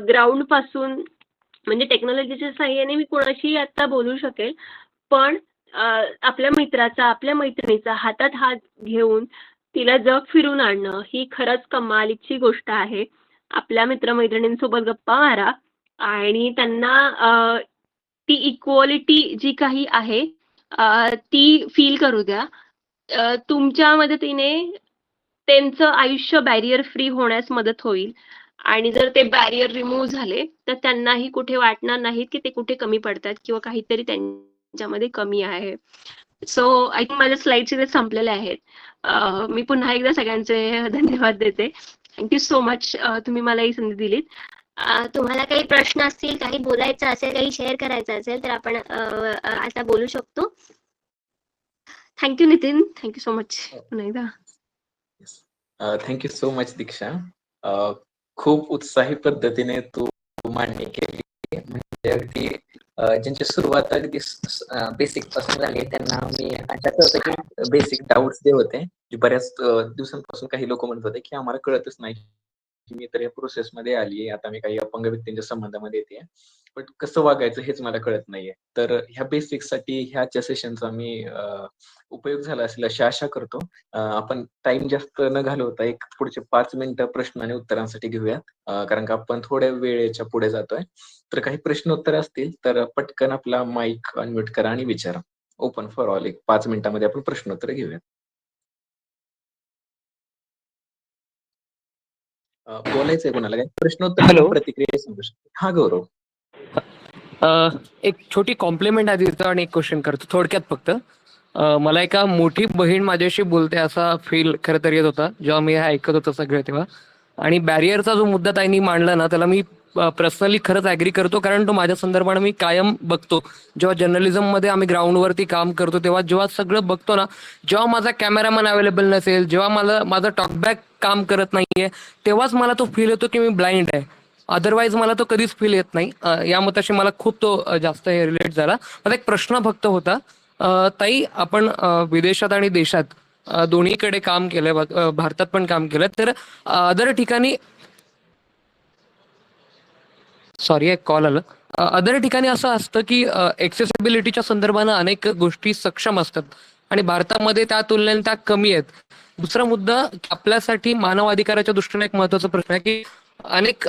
ग्राउंडपासून म्हणजे टेक्नॉलॉजीच्या सहाय्याने मी कोणाशीही आता बोलू शकेल. पण आपल्या मित्राचा, आपल्या मैत्रिणीचा हातात हात घेऊन तिला जग फिरून आणणं ही खरंच कमालीची गोष्ट आहे. आपल्या मित्र-मैत्रिणींसोबत गप्पा मारा आणि त्यांना ती इक्वालिटी जी काही आहे ती फील करू द्या. तुमच्या मदतीने त्यांचं आयुष्य बॅरियर फ्री होण्यास मदत होईल आणि जर ते बॅरियर रिमूव्ह झाले, तर त्यांनाही कुठे वाटणार नाहीत, की ते कुठे कमी पडतात किंवा काहीतरी त्यांच्यामध्ये कमी आहे. सो आय थिंक माझ्या स्लाइड्स इथे संपलेल्या आहेत. मी पुन्हा एकदा सगळ्यांचे धन्यवाद देते. थँक यू सो मच तुम्ही मला ही संधी दिलीत. तुम्हाला काही प्रश्न असतील, काही बोलायचं असेल, काही शेअर करायचं असेल तर आपण आता बोलू शकतो. Thank you Nitin. Thank you so much पुन्हा एकदा. थँक्यू सो मच दीक्षा. खूप उत्साही पद्धतीने तू मांडणी केली. म्हणजे अगदी ज्यांची सुरुवात अगदी बेसिक पासून झाली त्यांना मी आठवत होतं की बेसिक डाऊट्स जे होते, जे बऱ्याच दिवसांपासून काही लोक म्हणत होते की आम्हाला कळतच नाही की मी तर या प्रोसेस मध्ये आली, आता मी काही अपंग व्यक्तींच्या संबंधामध्ये येते, पण कसं वागायचं हेच मला कळत नाहीये. तर ह्या बेसिक साठी ह्याच्या सेशनचा मी उपयोग झाला असेल अशी आशा करतो. आपण टाइम जास्त न घालवता एक पुढचे 5 मिनिटं प्रश्न आणि उत्तरांसाठी घेऊयात, कारण का आपण थोड्या वेळेच्या पुढे जातोय. तर काही प्रश्न उत्तर असतील तर पटकन आपला माईक अनम्यूट करा आणि विचारा. Open for all. एक 5 मिनिटांमध्ये आपण प्रश्नोत्तर घेऊयात. बोलायचंय कोणाला काय प्रश्नोत्तर हॅलो. प्रतिक्रिया सांगू शकतो? हा गौरव. एक छोटी कॉम्प्लिमेंट आधी देतो आणि एक क्वेश्चन करतो थोडक्यात फक्त. मला एका मोठी बहीण माझ्याशी बोलते असा फील खरं तर येत होता जेव्हा मी हे ऐकत होतो सगळं तेव्हा. आणि बॅरियरचा जो मुद्दा ताईंनी मांडला ना त्याला मी पर्सनली खरंच ॲग्री करतो, कारण तो माझ्या संदर्भाने मी कायम बघतो. जेव्हा जर्नलिझममध्ये आम्ही ग्राउंडवरती काम करतो तेव्हा जेव्हा सगळं बघतो ना, जेव्हा माझा कॅमेरामॅन अवेलेबल नसेल, जेव्हा माझा टॉकबॅक काम करत नाहीये, तेव्हाच मला तो फील येतो की मी ब्लाइंड आहे. अदरवाईज मला तो कधीच फील येत नाही. या मताशी मला खूप तो जास्त हे रिलेट झाला. मला एक प्रश्न फक्त होता, ताई आपण विदेशात आणि देशात दोन्हीकडे काम केलंय, भारतात पण काम केलंय, तर अदर ठिकाणी एक कॉल आलं. अदर ठिकाणी असं असतं की एक्सेसिबिलिटीच्या संदर्भानं अनेक गोष्टी सक्षम असतात आणि भारतामध्ये त्या तुलनेने त्या कमी आहेत. दुसरा मुद्दा आपल्यासाठी मानव अधिकाराच्या दृष्टीने एक महत्त्वाचा प्रश्न आहे की अनेक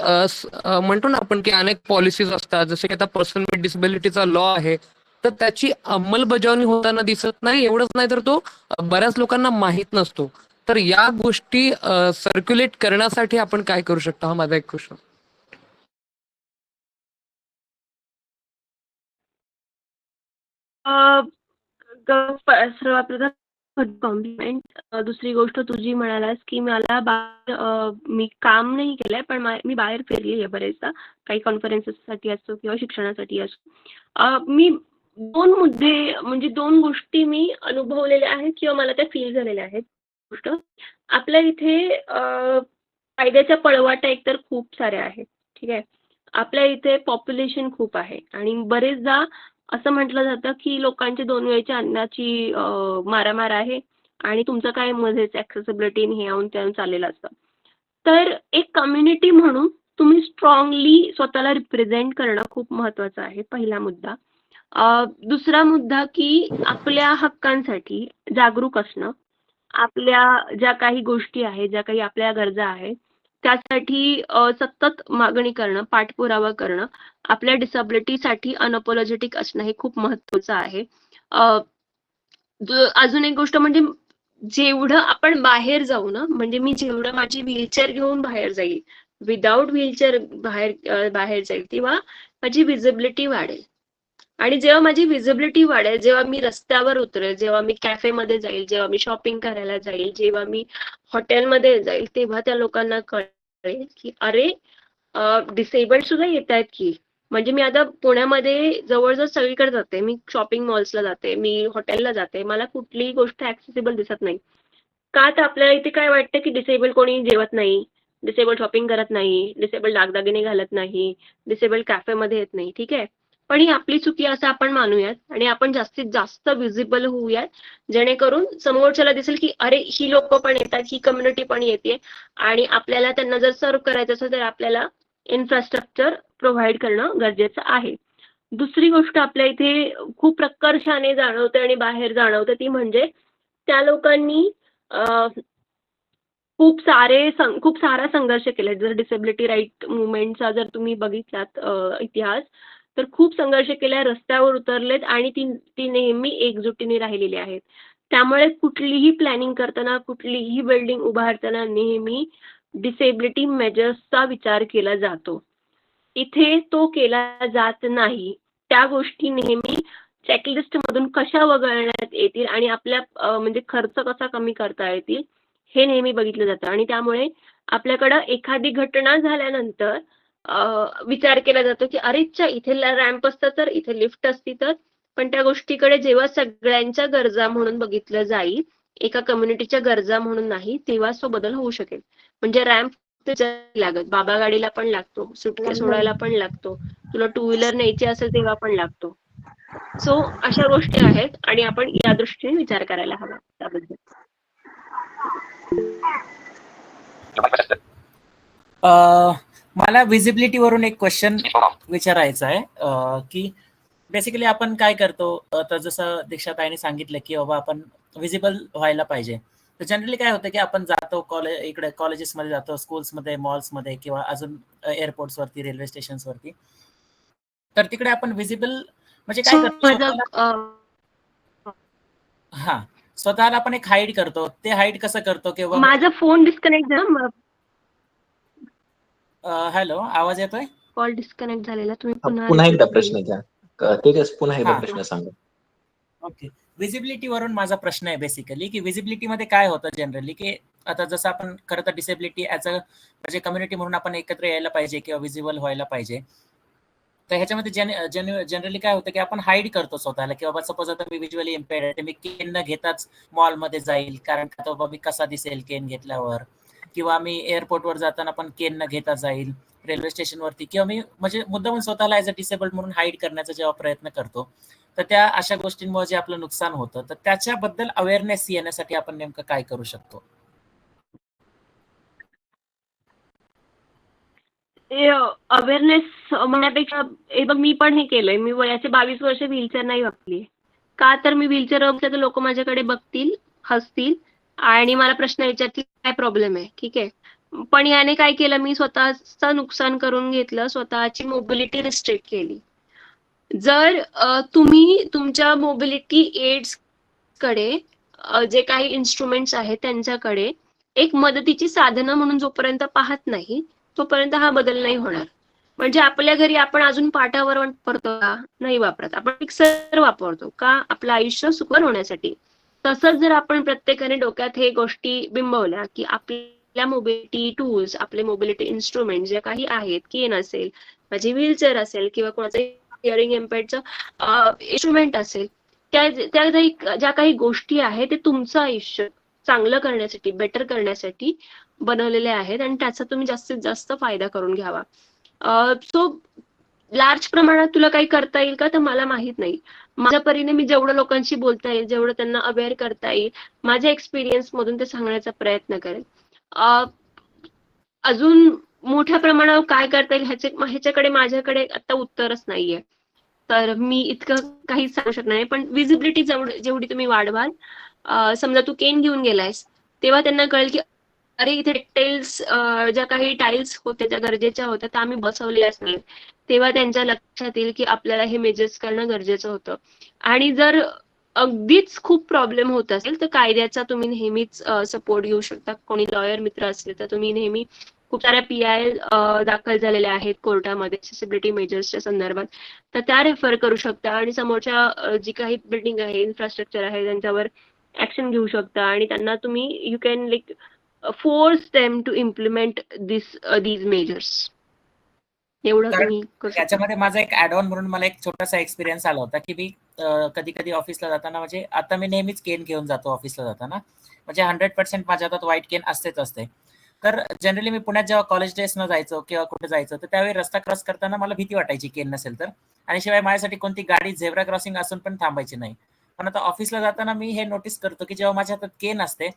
म्हणतो ना आपण की अनेक पॉलिसीज असतात, जसे की आता पर्सन विथ डिसेबिलिटीचा लॉ आहे, तर त्याची अंमलबजावणी होताना दिसत नाही. एवढंच नाही तर तो बऱ्याच लोकांना माहीत नसतो. तर या गोष्टी सर्क्युलेट करण्यासाठी आपण काय करू शकतो, हा माझा एक क्वेश्चन. सर्वप्रथम कॉम्प्लिमेंट. दुसरी गोष्ट तुझी म्हणालास की मी काम नाही केलंय, पण मी बाहेर फिरली आहे बरेचदा, काही कॉन्फरन्सेससाठी असो किंवा शिक्षणासाठी असो. मी 2 मुद्दे म्हणजे 2 गोष्टी मी अनुभवलेल्या आहेत किंवा मला त्या फील झालेल्या आहेत. गोष्ट आपल्या इथे कायद्याच्या पळवाटा एकतर खूप साऱ्या आहेत. ठीक आहे. आपल्या इथे पॉप्युलेशन खूप आहे आणि बरेचदा असं म्हटलं जातं की लोकांची 2 वेळच्या अन्नाची मारामार आहे आणि तुमचं काय मध्येच ॲक्सेसिबिलिटी हे याहून त्याहून चाललेलं असतं. तर एक कम्युनिटी म्हणून तुम्ही स्ट्रॉंगली स्वतःला रिप्रेझेंट करणं खूप महत्त्वाचं आहे, पहिला मुद्दा. दुसरा मुद्दा की आपल्या हक्कांसाठी जागरूक असणं. आपल्या ज्या काही गोष्टी आहेत, ज्या काही आपल्या गरजा आहेत, त्यासाठी सतत मागणी करणं, पाठपुरावा करणं. आपल्या डिसॅबिलिटीसाठी अनअपॉलॉजेटिक असणं हे खूप महत्त्वाचं आहे. अ, अजून एक गोष्ट म्हणजे जेवढं आपण बाहेर जाऊ ना, म्हणजे मी जेवढं माझी व्हीलचेअर घेऊन बाहेर जाईल, विदाऊट व्हीलचेअर बाहेर जाईल, तेव्हा माझी व्हिजिबिलिटी वाढेल. आणि जेव्हा माझी व्हिजिबिलिटी वाढेल, जेव्हा मी रस्त्यावर उतरेल, जेव्हा मी कॅफेमध्ये जाईल, जेव्हा मी शॉपिंग करायला जाईल, जेव्हा मी हॉटेलमध्ये जाईल, तेव्हा त्या लोकांना कळेल की अरे डिसेबल्ड सुद्धा येत आहेत की. म्हणजे मी आता पुण्यामध्ये जवळजवळ सगळीकडे जाते, मी शॉपिंग मॉल्सला जाते, मी हॉटेलला जाते, मला कुठलीही गोष्ट ऍक्सेसिबल दिसत नाही. का तर आपल्याला इथे काय वाटतं की डिसेबल कोणी जेवत नाही, डिसेबल शॉपिंग करत नाही, डिसेबल दागदागिने घालत नाही, डिसेबल कॅफेमध्ये येत नाही. ठीक आहे. पण ही आपली चुकी असं आपण मानूयात आणि आपण जास्तीत जास्त व्हिजिबल होऊयात, जेणेकरून समोरच्याला दिसेल की अरे ही लोक पण येतात, ही कम्युनिटी पण येते आणि आपल्याला त्यांना जर सर्व करायचं असेल तर आपल्याला इन्फ्रास्ट्रक्चर प्रोव्हाइड करणं गरजेचं आहे. दुसरी गोष्ट आपल्या इथे खूप प्रकर्षाने जाणवते आणि बाहेर जाणवते ती म्हणजे त्या लोकांनी खूप सारा संघर्ष केलाय. जर डिसेबिलिटी राईट मुवमेंटचा जर तुम्ही बघितलात इतिहास, तर खूप संघर्ष केलाय, रस्त्यावर उतरलेत आणि ती नेहमी एकजुटीने राहिलेली आहेत. त्यामुळे कुठलीही प्लॅनिंग करताना, कुठलीही बिल्डिंग उभारताना नेहमी डिसेबिलिटी मेजर्सचा विचार केला जातो. इथे तो केला जात नाही. त्या गोष्टी नेहमी चेकलिस्ट मधून कशा वगळण्यात येतील आणि आपल्या म्हणजे खर्च कसा कमी करता येतील हे नेहमी बघितलं जातं आणि त्यामुळे आपल्याकडं एखादी घटना झाल्यानंतर विचार केला जातो की अरेच्या इथे रॅम्प असतं तर, इथे लिफ्ट असती तर. पण त्या गोष्टीकडे जेव्हा सगळ्यांच्या गरजा म्हणून बघितलं जाईल, एका कम्युनिटीच्या गरजा म्हणून नाही, तेव्हाच तो बदल होऊ शकेल. म्हणजे रॅम्प लागत, बाबा गाडीला पण लागतो, सुटकेस सोडायला पण लागतो, तुला टू व्हीलर न्यायची असेल तेव्हा पण लागतो. सो अशा गोष्टी आहेत आणि आपण या दृष्टीने विचार करायला हवा त्याबद्दल. मला व्हिजिबिलिटी वरून एक क्वेश्चन विचारायचा आहे की बेसिकली आपण काय करतो, तर जसं दीक्षाताईंनी सांगितलं की बाबा आपण व्हिजिबल व्हायला पाहिजे. तर जनरली काय होतं की आपण जातो इकडे कॉलेजेसमध्ये जातो, स्कूल्समध्ये, मॉल्समध्ये किंवा अजून एअरपोर्ट्सवरती, रेल्वे स्टेशन्सवरती. तर तिकडे आपण व्हिजिबल म्हणजे काय करतो, स्वतःला आपण एक हाईड करतो. ते हाईड कसं करतो किंवा माझा फोन डिस्कनेक्ट झाला. हॅलो, आवाज येतोय? कॉल डिस्कनेक्ट झालेला. तुम्ही पुन्हा एकदा प्रश्न घ्या. पुन्हा एकदा प्रश्न सांगा. ओके. व्हिजिबिलिटी वरून माझा प्रश्न आहे बेसिकली की व्हिजिबिलिटी मध्ये काय होतं जनरली, की आता जसं आपण खरं तर डिसेबिलिटी ऍज अ म्हणजे कम्युनिटी म्हणून आपण एकत्र यायला पाहिजे किंवा व्हिजिबल व्हायला पाहिजे. तर ह्याच्यामध्ये जनरली काय होतं की आपण हाईड करतो स्वतःला, की बाबा सपोज आता मी व्हिज्युअली इम्पेअर्ड आहे, तर मी केन न घेताच मॉलमध्ये जाईल कारण का बाबा मी कसा दिसेल केन घेतल्यावर, किंवा मी एअरपोर्टवर जाताना पण केन न घेता जाईल, रेल्वे स्टेशनवरती, किंवा मी म्हणजे मुद्दामून स्वतःला ऍज अ डिसेबल्ड म्हणून हाईड करण्याचा जेव्हा प्रयत्न करतो, तर त्या अशा गोष्टींमुळे जे आपलं नुकसान होतं, तर त्याच्याबद्दल अवेअरनेस येण्यासाठी आपण नेमकं काय करू शकतो? अवेअरनेस म्हणण्यापेक्षा हे बघ, मी पण हे केलंय. मी वयाचे 22 वर्ष व्हीलचेअर नाही वापरली. का तर मी व्हीलचेअर वापरले तर लोक माझ्याकडे बघतील, हसतील आणि मला प्रश्न विचारतील काय प्रॉब्लेम आहे. ठीक आहे. पण याने काय केलं, मी स्वतःचं नुकसान करून घेतलं, स्वतःची मोबिलिटी रिस्ट्रिक्ट केली. जर तुम्ही तुमच्या मोबिलिटी एड्स कडे जे काही इन्स्ट्रुमेंट्स आहेत त्यांच्याकडे एक मदतीची साधनं म्हणून जोपर्यंत पाहत नाही तोपर्यंत हा बदल नाही होणार. म्हणजे आपल्या घरी आपण अजून पाटावर वापरतो का? नाही वापरत. आपण मिक्सर वापरतो का? आपलं आयुष्य सुकर होण्यासाठी. तसंच जर आपण प्रत्येकाने डोक्यात हे गोष्टी बिंबवल्या की आपल्या मोबिलिटी टूल्स, आपले मोबिलिटी इन्स्ट्रुमेंट जे काही आहेत, केन असेल, माझी व्हीलचेअर असेल किंवा कोणाचं हिअरिंग इम्पेअर्डचं इन्स्ट्रुमेंट असेल, ज्या काही गोष्टी आहेत ते तुमचं आयुष्य चांगलं करण्यासाठी, बेटर करण्यासाठी बनवलेले आहेत आणि त्याचा तुम्ही जास्तीत जास्त फायदा करून घ्यावा. सो लार्ज प्रमाणात तुला काही करता येईल का? तर मला माहित नाही. माझ्या परीने मी जेवढं लोकांशी बोलता येईल, जेवढं त्यांना अवेअर करता येईल, माझ्या एक्सपिरियन्स मधून ते सांगण्याचा प्रयत्न करेल. अजून मोठ्या प्रमाणावर काय करता येईल ह्याच्याकडे माझ्याकडे आता उत्तरच नाहीये. तर मी इतकं काही सांगू शकणार नाही. पण विजिबिलिटी जेवढी तुम्ही वाढवाल, समजा तू केन घेऊन गेलायस, तेव्हा त्यांना कळेल की अरे इथे टेक्टाइल्स, ज्या काही टाइल्स होत्या ज्या गरजेच्या होत्या त्या आम्ही बसवल्याच नाही. तेव्हा त्यांच्या लक्षात येईल की आपल्याला हे मेजर्स करणं गरजेचं होतं. आणि जर अगदीच खूप प्रॉब्लेम होत असेल तर कायद्याचा तुम्ही नेहमीच सपोर्ट घेऊ शकता. कोणी लॉयर मित्र असले तर तुम्ही नेहमी खूप साऱ्या PIL दाखल झालेल्या आहेत कोर्टामध्ये एक्सेसिबिलिटी मेजर्सच्या संदर्भात, तर त्या रेफर करू शकता आणि समोरच्या जी काही बिल्डिंग आहे, इन्फ्रास्ट्रक्चर आहे त्यांच्यावर ऍक्शन घेऊ शकता आणि त्यांना तुम्ही you can like force them to implement these measures. एवढं कारण तुम्ही करू शकता. याच्यामध्ये माझा एक ऍड ऑन म्हणून मला एक छोटासा एक्सपिरियन्स आला होता की मी कधी कधी ऑफिसला जाताना, म्हणजे आता मी नेहमीच केन घेऊन जातो ऑफिसला जाताना, म्हणजे 100% माझ्या हातात व्हाईट केन असतेच असते. तर जनरली मी पुण्यात जेव्हा कॉलेज डेजनं जायचो किंवा कुठे जायचं तर त्यावेळी रस्ता क्रॉस करताना मला भीती वाटायची केन नसेल तर, आणि शिवाय माझ्यासाठी कोणती गाडी झेब्रा क्रॉसिंग असून पण थांबायची नाही. पण आता ऑफिसला जाताना मी हे नोटीस करतो की जेव्हा माझ्या हातात केन असते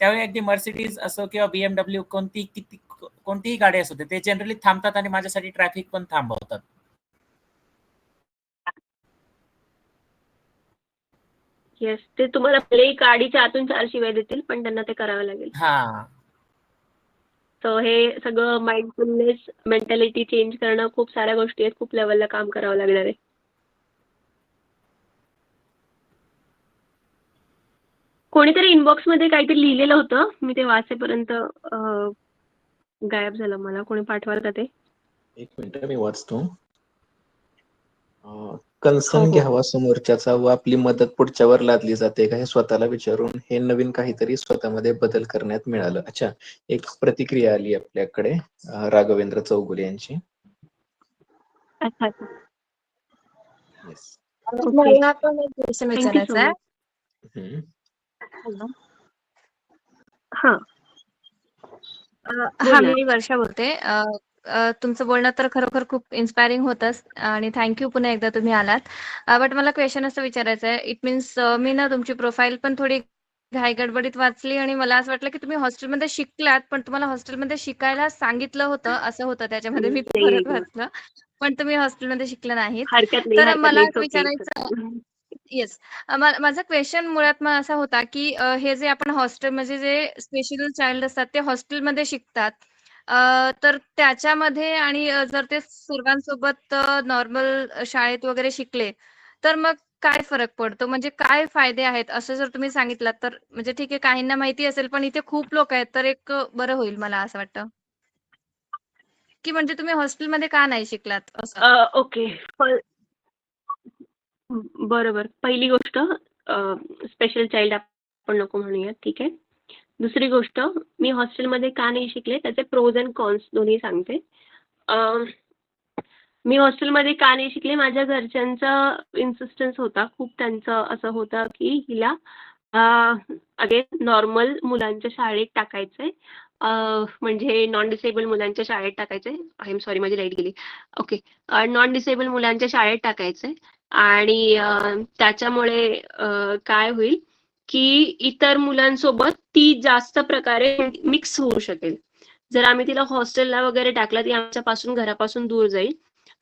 त्यावेळी अगदी मर्सिडीज असो किंवा BMW कोणतीही गाडी असू दे, ते जनरली थांबतात आणि माझ्यासाठी ट्रॅफिक पण थांबवतात. येस, ते तुम्हाला भलेही गाडीच्या आतून 4 शिवाय देतील पण त्यांना ते करावं लागेल. हा, सो हे सगळं माइंडफुलनेस मेंटॅलिटी चेंज करणं, खूप साऱ्या गोष्टी आहेत, खूप लेवलला काम करावं लागणार आहे. कोणीतरी इनबॉक्स मध्ये काहीतरी लिहिलेलं होतं, मी ते वाचेपर्यंत गायब झालं. मला कोणी पाठवाल का ते? एक मिनिट मी वाचतो. हो, कन्सर्न हो. घ्यावा समोरच्याचा व आपली मदत पुढच्यावर लादली जाते का हे स्वतःला विचारून हे नवीन काहीतरी स्वतःमध्ये बदल करण्यात मिळालं. अच्छा, एक प्रतिक्रिया आली आपल्याकडे राघवेंद्र चौगुले यांची. अच्छा, अच्छा. येस. ओके. मला पण एक क्वेश्चन थँक्यू सो विचारायचा आहे. मच. हॅलो. हां, हा, बोल ना. मी वर्षा बोलते. तुमचं बोलणं तर खरोखर खूप इन्स्पायरिंग होतंच आणि थँक्यू पुन्हा एकदा तुम्ही आलात. बट मला क्वेश्चन असं विचारायचं आहे. इट मीन्स मी ना तुमची प्रोफाईल पण थोडी घाईगडबडीत वाचली आणि मला असं वाटलं की तुम्ही हॉस्टेलमध्ये शिकलात, पण तुम्हाला हॉस्टेलमध्ये शिकायला सांगितलं होतं, असं होतं त्याच्यामध्ये. मी नाही परत गं. वाचलं. पण तुम्ही हॉस्टेलमध्ये शिकला नाहीत. हरकत नाही, तर हरकत मला नाही. असं इट्स ओके, इट्स विचारायचं ओके. येस. माझा क्वेश्चन मुळात मग असा होता, की हे जे आपण हॉस्टेलमध्ये जे स्पेशल चाइल्ड असतात ते हॉस्टेलमध्ये शिकतात. तर त्याच्यामध्ये आणि जर ते सर्वांसोबत नॉर्मल शाळेत वगैरे शिकले, तर मग काय फरक पडतो? म्हणजे काय फायदे आहेत? असं जर तुम्ही सांगितलात तर म्हणजे ठीक आहे, काहींना माहिती असेल, पण इथे खूप लोक आहेत, तर एक बरं होईल मला असं वाटतं. की म्हणजे तुम्ही हॉस्टेलमध्ये का नाही शिकलात असं? ओके. बरोबर. पहिली गोष्ट, स्पेशल चाइल्ड आपण नको म्हणूयात, ठीक आहे. दुसरी गोष्ट, मी हॉस्टेलमध्ये का नाही शिकले त्याचे प्रोज अँड कॉन्स दोन्ही सांगते. अ, मी हॉस्टेलमध्ये का नाही शिकले, माझ्या घरच्यांचा इन्सिस्टन्स होता. खूप त्यांचं असं होतं की हिला अगेन नॉर्मल मुलांच्या शाळेत टाकायचंय. म्हणजे नॉन डिसेबल मुलांच्या शाळेत टाकायचंय. आय एम सॉरी, माझी लाईट गेली. ओके. नॉन डिसेबल मुलांच्या शाळेत टाकायचंय आणि त्याच्यामुळे काय होईल की इतर मुलांसोबत ती जास्त प्रकारे मिक्स होऊ शकेल. जर आम्ही तिला हॉस्टेलला वगैरे टाकलं, ती आमच्यापासून, घरापासून दूर जाईल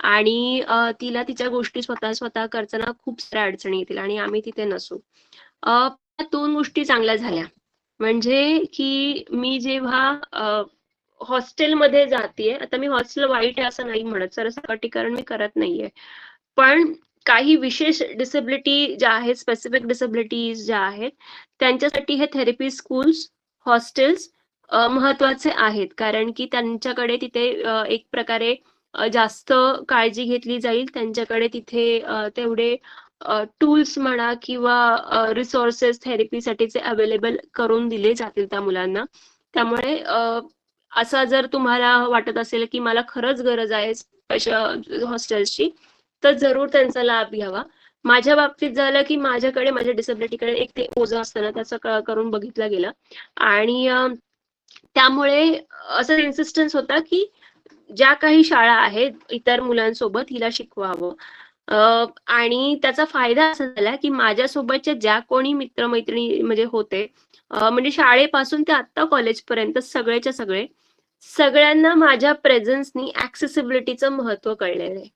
आणि तिला तिच्या गोष्टी स्वतः करताना खूप साऱ्या अडचणी येतील आणि आम्ही तिथे नसू. त्या 2 गोष्टी चांगल्या झाल्या. म्हणजे की मी जेव्हा हॉस्टेलमध्ये जातीये, आता मी हॉस्टेल वाईट आहे असं नाही म्हणत, सरसकटीकरण मी करत नाहीये. पण काही विशेष डिसेबिलिटी ज्या आहेत, स्पेसिफिक डिसेबिलिटीज ज्या आहेत, त्यांच्यासाठी हे थेरपी स्कूल्स, हॉस्टेल्स महत्वाचे आहेत. कारण की त्यांच्याकडे तिथे एक प्रकारे जास्त काळजी घेतली जाईल. त्यांच्याकडे तिथे तेवढे टूल्स म्हणा किंवा रिसोर्सेस थेरपीसाठीचे अवेलेबल करून दिले जातील त्या मुलांना. त्यामुळे असं जर तुम्हाला वाटत असेल की मला खरंच गरज आहे अशा हॉस्टेल्सची, तर जरूर त्यांचा लाभ घ्यावा. माझ्या बाबतीत झालं की माझ्याकडे माझ्या डिसेबिलिटीकडे एक ते ओझं असतं ना, त्याचं करून बघितलं गेलं आणि त्यामुळे असं इन्सिस्टन्स होता की ज्या काही शाळा आहेत इतर मुलांसोबत हिला शिकवावं. आणि त्याचा फायदा असा झाला की माझ्यासोबतच्या ज्या कोणी मित्रमैत्रिणी म्हणजे होते, म्हणजे शाळेपासून ते आता कॉलेजपर्यंत सगळेच्या सगळे, सगळ्यांना माझ्या प्रेझेन्सनी ऍक्सेसिबिलिटीचं महत्व कळलेलं आहे.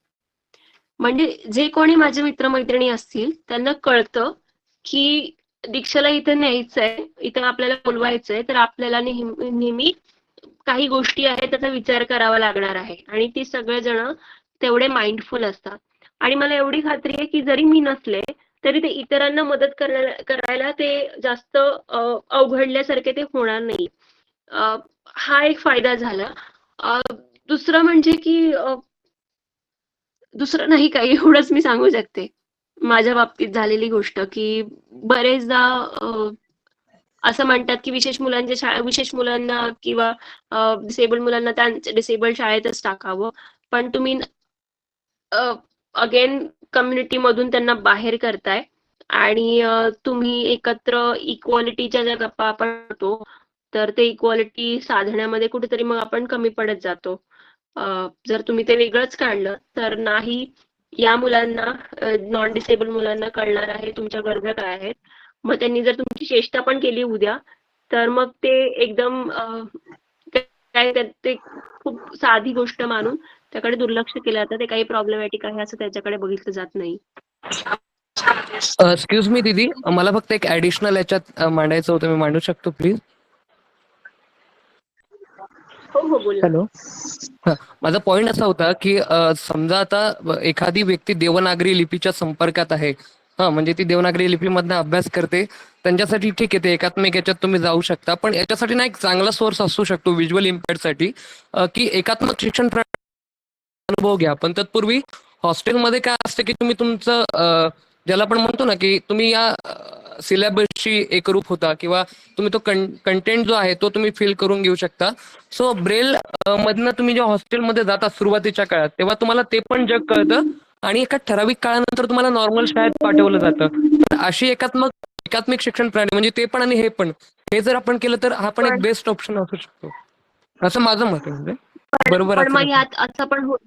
म्हणजे जे कोणी माझे मित्रमैत्रिणी असतील त्यांना कळतं की दीक्षाला इथे न्यायचंय, इथं आपल्याला बोलवायचंय, तर आपल्याला नेहमी काही गोष्टी आहेत त्याचा विचार करावा लागणार आहे आणि ती सगळेजण तेवढे माइंडफुल असतात. आणि मला एवढी खात्री आहे की जरी मी नसले तरी ते इतरांना मदत करायला ते जास्त अवघडल्यासारखे ते होणार नाही. हा एक फायदा झाला. दुसरं म्हणजे की दुसरं नाही काही, एवढंच मी सांगू शकते. माझ्या बाबतीत झालेली गोष्ट की बरेचदा असं म्हणतात की विशेष मुलांना किंवा डिसेबल्ड मुलांना त्यांच्या डिसेबल्ड शाळेतच टाकावं. पण तुम्ही अगेन कम्युनिटी मधून त्यांना बाहेर करताय आणि तुम्ही एकत्र इक्वालिटीच्या ज्या गप्पा आपण करतो, तर ते इक्वालिटी साधण्यामध्ये कुठेतरी मग आपण कमी पडत जातो. जर तुम्ही ते वेगळंच काढलं तर नाही या मुलांना, नॉन डिसेबल मुलांना कळणार आहे तुमच्या गरजा काय आहेत. मग त्यांनी जर तुमची चेष्टा पण केली उद्या, तर मग ते एकदम ते खूप साधी गोष्ट मानून त्याकडे दुर्लक्ष केलं जातं. ते काही प्रॉब्लेमॅटिक आहे असं त्याच्याकडे बघितलं जात नाही. एक्सक्यूज मी दीदी, मला फक्त एक ऍडिशनल याच्यात मांडायचं होतं, मी मांडू शकतो प्लीज? हो बोल ना. हॅलो. माझा पॉइंट असा होता की समजा आता एखादी व्यक्ती देवनागरी लिपीच्या संपर्कात आहे, म्हणजे ती देवनागरी लिपीमधनं अभ्यास करते, त्यांच्यासाठी ठीक आहे, ते एकात्मिक याच्यात तुम्ही जाऊ शकता. पण याच्यासाठी ना एक चांगला सोर्स असू शकतो व्हिज्युअल इम्पेअर्डसाठी, की एकात्मक शिक्षण अनुभव घ्या. पण तत्पूर्वी हॉस्टेलमध्ये काय असतं की तुम्ही तुमचं ज्याला आपण म्हणतो ना की तुम्ही या सिलेबसशी एकरूप होता किंवा तुम्ही तो कंटेंट जो आहे तो तुम्ही फिल करून घेऊ शकता. सो ब्रेल मधनं तुम्ही जेव्हा हॉस्टेलमध्ये जाता सुरुवातीच्या काळात, तेव्हा तुम्हाला ते पण जग कळतं आणि एका ठराविक काळानंतर तुम्हाला नॉर्मल शाळेत पाठवलं जातं. तर अशी एकात्मिक शिक्षण प्रणाली म्हणजे ते पण आणि हे पण, हे जर आपण केलं तर हा पण एक बेस्ट ऑप्शन असू शकतो, असं माझं मत आहे. म्हणजे बरोबर पण मग असेल. ह्यात असं पण होऊ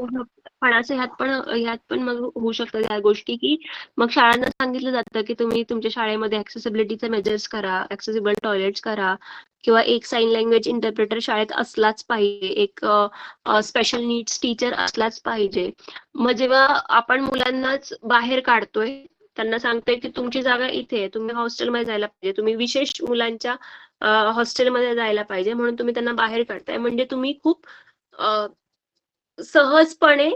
शकतं, पण असं ह्यात पण मग होऊ शकतं ह्या गोष्टी की मग शाळांना सांगितलं जातं की तुम्ही तुमच्या शाळेमध्ये ऍक्सेसिबिलिटीचे मेजर्स करा, ऍक्सेसिबल टॉयलेट्स करा किंवा एक साइन लँग्वेज इंटरप्रेटर शाळेत असलाच पाहिजे, एक स्पेशल नीड्स टीचर असलाच पाहिजे. मग जेव्हा आपण मुलांनाच बाहेर काढतोय, त्यांना सांगतोय की तुमची जागा इथे आहे, तुम्ही हॉस्टेलमध्ये जायला पाहिजे, तुम्ही विशेष मुलांच्या हॉस्टेलमध्ये जायला पाहिजे, म्हणून तुम्ही त्यांना बाहेर काढताय, म्हणजे तुम्ही खूप सहजपणे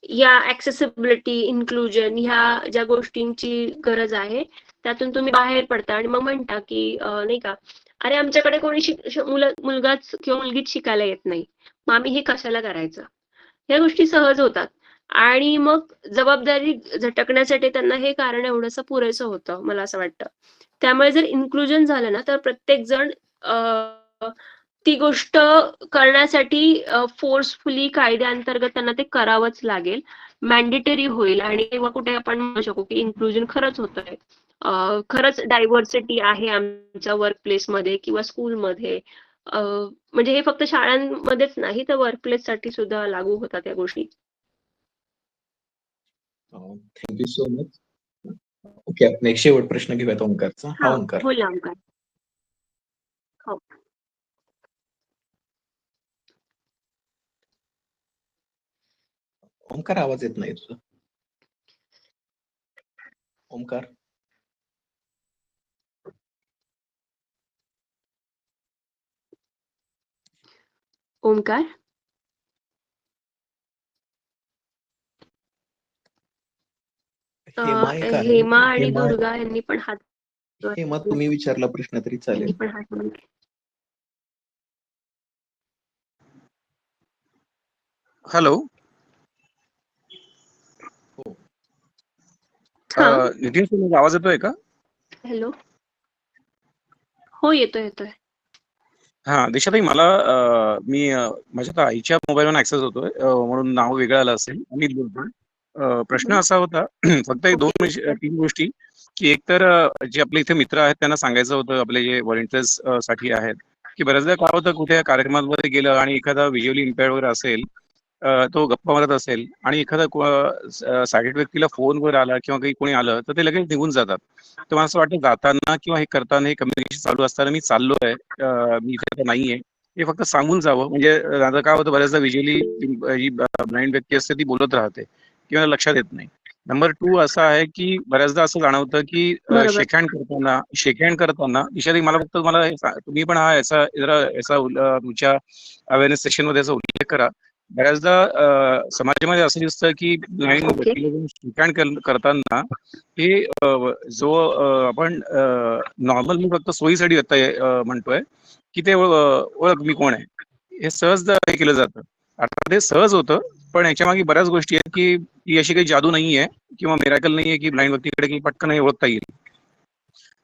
या ऍक्सेसिबिलिटी, इन्क्लुजन ह्या ज्या गोष्टींची गरज आहे त्यातून तुम्ही बाहेर पडता आणि मग म्हणता की नाही का, अरे आमच्याकडे कोणी मुलगाच किंवा मुलगीच शिकायला येत नाही, मग आम्ही हे कशाला करायचं. ह्या गोष्टी सहज होतात आणि मग जबाबदारी झटकण्यासाठी त्यांना हे कारण एवढंसं पुरेसं होतं, मला असं वाटतं. त्यामुळे जर इन्क्लुजन झालं ना, तर प्रत्येक जण ती गोष्ट करण्यासाठी फोर्सफुली कायद्याअंतर्गत त्यांना ते करावंच लागेल, मॅन्डेटरी होईल आणि तेव्हा कुठे आपण म्हणू शकू की इन्क्लुजन खरंच होतंय, खरंच डायव्हर्सिटी आहे आमच्या वर्कप्लेसमध्ये किंवा स्कूलमध्ये. म्हणजे हे फक्त शाळांमध्येच नाही तर वर्कप्लेस साठी सुद्धा लागू होतात त्या गोष्टी. Thank you so much. ओके, आपण एक शेवट प्रश्न घेऊयात ओंकारचा. हा ओंकार. बोला ओंकार. हो. ओंकार, आवाज येत नाही तुझा. ओंकार. ओमकार. हेमा एक आहे. हेमा आणि हेमा दुर्गा यांनी पण हात हेमा तुम्ही विचारला प्रश्न तरी यांनी चालेल. पण हात वर केला. हॅलो. हो. हा. नितीन सर, माझा आवाज येतोय का? हॅलो. हो, येतोय. हा, दिशाताई, मला माझ्या आता आईच्या मोबाईलवर ऍक्सेस होतोय, म्हणून नाव वेगळं आलं असेल. अमित बोलतोय. प्रश्न हम्म. असा होता फक्त एक ओके. 3 गोष्टी, की एक तर जे आपले इथे मित्र आहेत त्यांना सांगायचं होतं, आपले जे व्हॉलंटियर्स साठी आहेत, की बऱ्याचदा काय होतं कुठे कार्यक्रमामध्ये गेलं आणि एखादा व्हिज्युअली इम्पेअर्ड वगैरे असेल, तो गप्पा मारत असेल आणि एखादा साईड व्यक्तीला फोनवर आला किंवा काही कोणी आलं तर ते लगेच निघून जातात. तर मला असं वाटतं जाताना किंवा हे करताना, हे कम्युनिकेशन चालू असताना मी चाललोय, मी इथे आता नाहीये, हे फक्त सांगून जावं. म्हणजे आता काय होतं, बऱ्याचदा व्हिज्युअली जी ब्लाइंड व्यक्ती असते ती बोलत राहते किंवा लक्षात येत नाही. नंबर 2 असा आहे की बऱ्याचदा असं जाणवतं की बरोबर. शेक हँड करताना दिशाताई, मला फक्त मला तुम्ही पण हा याचा जरा तुमच्या अवेअरनेस सेशन मध्ये याचा उल्लेख करा. बऱ्याचदा समाजामध्ये असं दिसतं की ब्लाइंड ओके. व्यक्तीला शेक हँड करताना हे जो आपण नॉर्मल, मी फक्त सोयीसाठी आता म्हणतोय की ते ओळख मी कोण आहे, हे सहज हे केलं जातं. अर्थात ते सहज होतं, पण याच्यामागे बऱ्याच गोष्टी आहेत की ही अशी काही जादू नाहीये किंवा मिराकल नाहीये की ब्लाइंड व्यक्तीकडे की पटकन हे ओळखता येईल.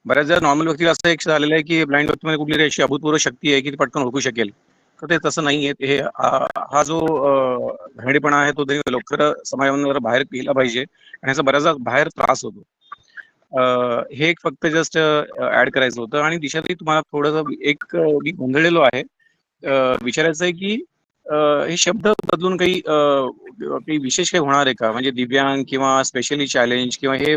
बऱ्याचदा नॉर्मल व्यक्तीला असं एक झालेलं आहे की ब्लाइंड व्यक्तीमध्ये कुठली अशी अभूतपूर्व शक्ती आहे की ती पटकन ओळखू शकेल. तर ते तसं नाहीये. हे हा जो घाणेरडेपणा आहे तो लवकर समाजामधून बाहेर गेला पाहिजे आणि याचा बऱ्याचदा बाहेर त्रास होतो. हे एक फक्त जस्ट ऍड करायचं होतं. आणि दिशाताई, तुम्हाला थोडंसं मी गोंधळलेलो आहे, विचारायचं आहे की हे शब्द बदलून काही विशेष काही होणार आहे का? म्हणजे दिव्यांग किंवा स्पेशली चॅलेंज किंवा हे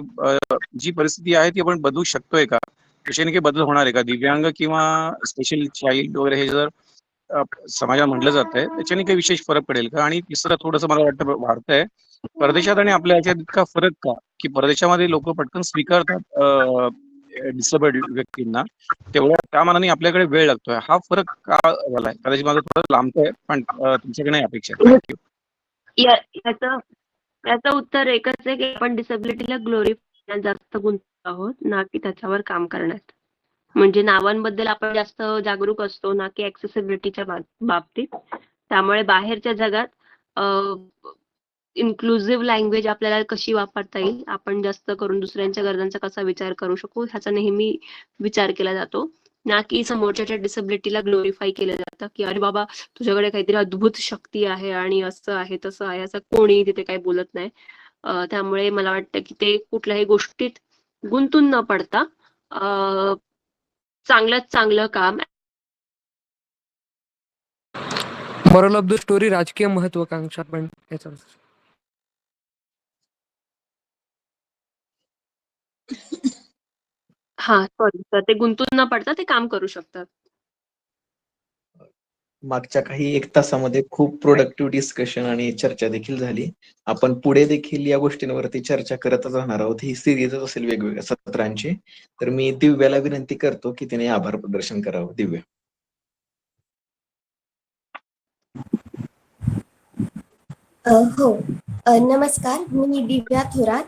जी परिस्थिती आहे ती आपण बदलू शकतोय का? त्याच्याने काही बदल होणार आहे का? दिव्यांग किंवा स्पेशल चाइल्ड वगैरे हे जर समाजात म्हटलं जातंय, त्याच्याने काही विशेष फरक पडेल का? आणि तिसरं थोडंसं मला वाटतं वाढतंय, परदेशात आणि आपल्या ह्याच्यात इतका फरक का? की परदेशामध्ये लोक पटकन स्वीकारतात डिसेबल्ड व्यक्तींना, तेवढ्या त्या मानाने आपल्याकडे वेळ लागतोय. हा फरक का झालाय? कदाचित माझं थोडं लांबतंय, पण तुमच्याकडे नाही अपेक्षा. थँक्यू. याचं उत्तर एकच आहे की आपण डिसेबिलिटीला ग्लोरीफाय जास्त गुंततो आहोत, ना की त्याच्यावर काम करण्यात. म्हणजे नावांबद्दल आपण जास्त जागरूक असतो, ना की ऍक्सेसिबिलिटीच्या बाबतीत. त्यामुळे बाहेरच्या जगात इन्क्लुझिव्ह लँग्वेज आपल्याला कशी वापरता येईल, आपण जास्त करून दुसऱ्यांच्या गरजांचा कसा विचार करू शकू, ह्याचा नेहमी विचार केला जातो, ना की समोरच्याच्या डिसेबिलिटीला ग्लोरीफाय केलं जातं की अरे बाबा, तुझ्याकडे काहीतरी अद्भुत शक्ती आहे आणि असं आहे तसं आहे, असं कोणी तिथे काही बोलत नाही. त्यामुळे मला वाटतं की ते कुठल्याही गोष्टीत गुंतून न पडता चांगल्यात चांगलं काम. मॉरल ऑफ द स्टोरी, राजकीय महत्वाकांक्षा पण याचा. हा, सॉरी सर, ते गुंतून न पडता ते काम करू शकतात. मागच्या काही 1 तासामध्ये खूप प्रोडक्टिव्ह डिस्कशन आणि चर्चा देखील झाली. आपण पुढे देखील या गोष्टींवरती चर्चा करतच राहणार आहोत. ही सिरीजच असेल वेगवेगळ्या सत्रांची. तर मी दिव्याला विनंती करतो की तिने आभार प्रदर्शन करावं. दिव्या. हो. नमस्कार, मी दिव्या थोरात.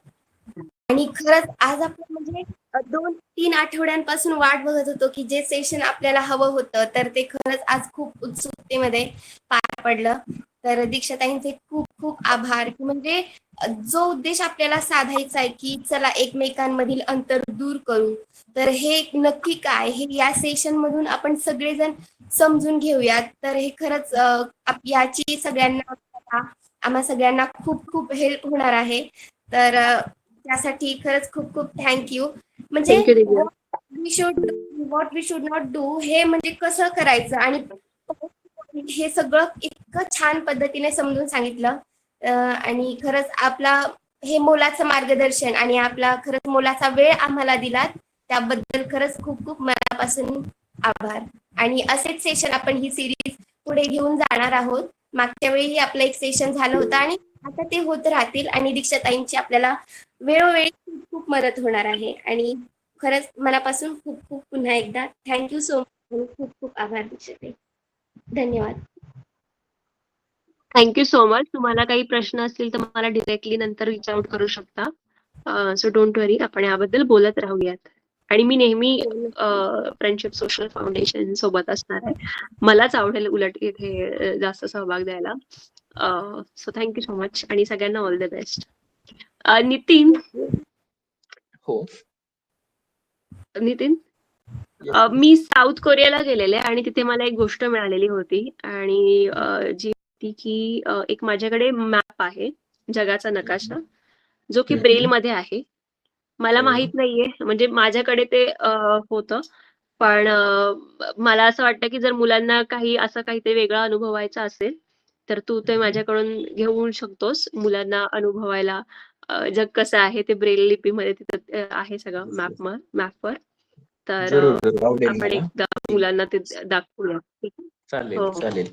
आणि खरंच आज आपण म्हणजे 2-3 आठवड्यांपासून वाट बघत होतो की जे सेशन आपल्याला हवं होतं, तर ते खरंच आज खूप उत्सुकतेमध्ये पार पडलं. तर दीक्षाताईंचे खूप खूप आभार, की म्हणजे जो उद्देश आपल्याला साधायचा आहे की चला एकमेकांमधील अंतर दूर करू, तर हे नक्की काय, हे या सेशन मधून आपण सगळेजण समजून घेऊयात. तर हे खरंच याची आम्हा सगळ्यांना खूप खूप हेल्प होणार आहे. तर त्यासाठी खरंच खूप खूप थँक्यू. म्हणजे thank you Divya. What we should not do, हे म्हणजे कसं करायचं आणि हे सगळं इतकं छान पद्धतीने समजून सांगितलं. आणि खरंच आपला हे मोलाचं मार्गदर्शन आणि आपला खरंच मोलाचा वेळ आम्हाला दिलात, त्याबद्दल खरंच खूप खूप मनापासून आभार. आणि असेच सेशन आपण ही सिरीज पुढे घेऊन जाणार आहोत. मागच्या वेळी आपलं एक सेशन झालं होतं आणि आता ते होत राहतील. आणि दीक्षाताईंची आपल्याला वेळोवेळी खूप खूप मदत होणार आहे. आणि खरंच मनापासून खूप खूप पुन्हा एकदा थँक्यू सो मच. खूप खूप आभार दीक्षाताई. धन्यवाद. Thank you so much. तुम्हाला काही प्रश्न असतील तर मला डिरेक्टली नंतर रीच आउट करू शकता. सो डोंट वरी, आपण याबद्दल बोलत राहूयात. आणि मी नेहमी फ्रेंडशिप सोशल फाउंडेशन सोबत असणार आहे. मलाच आवडेल उलट इथे जास्त सहभाग द्यायला. सो थँक्यू सो मच आणि सगळ्यांना ऑल द बेस्ट. नितीन, हो. नितीन मी साऊथ कोरियाला गेलेले आणि तिथे मला एक गोष्ट मिळालेली होती आणि जी होती की एक माझ्याकडे मॅप आहे, जगाचा नकाशा, जो की ब्रेल मध्ये आहे. मला माहित नाहीये, म्हणजे माझ्याकडे ते होतं, पण मला असं वाटतं की जर मुलांना काही असं काहीतरी वेगळं अनुभवायचं असेल तर तू ते माझ्याकडून घेऊन शकतोस, मुलांना अनुभवायला जग कसं आहे ते ब्रेल लिपीमध्ये तिथं आहे सगळं मॅपवर. तर जरूर जरूर आवडेल आपण मला. एकदा मुलांना ते दाखवूया. ठीक आहे? चालेल हो, हो. चालेल.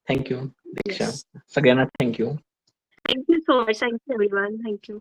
थँक्यू दीक्षा. Yes. सगळ्यांना thank you. Thank you so much. Thank you everyone. Thank you.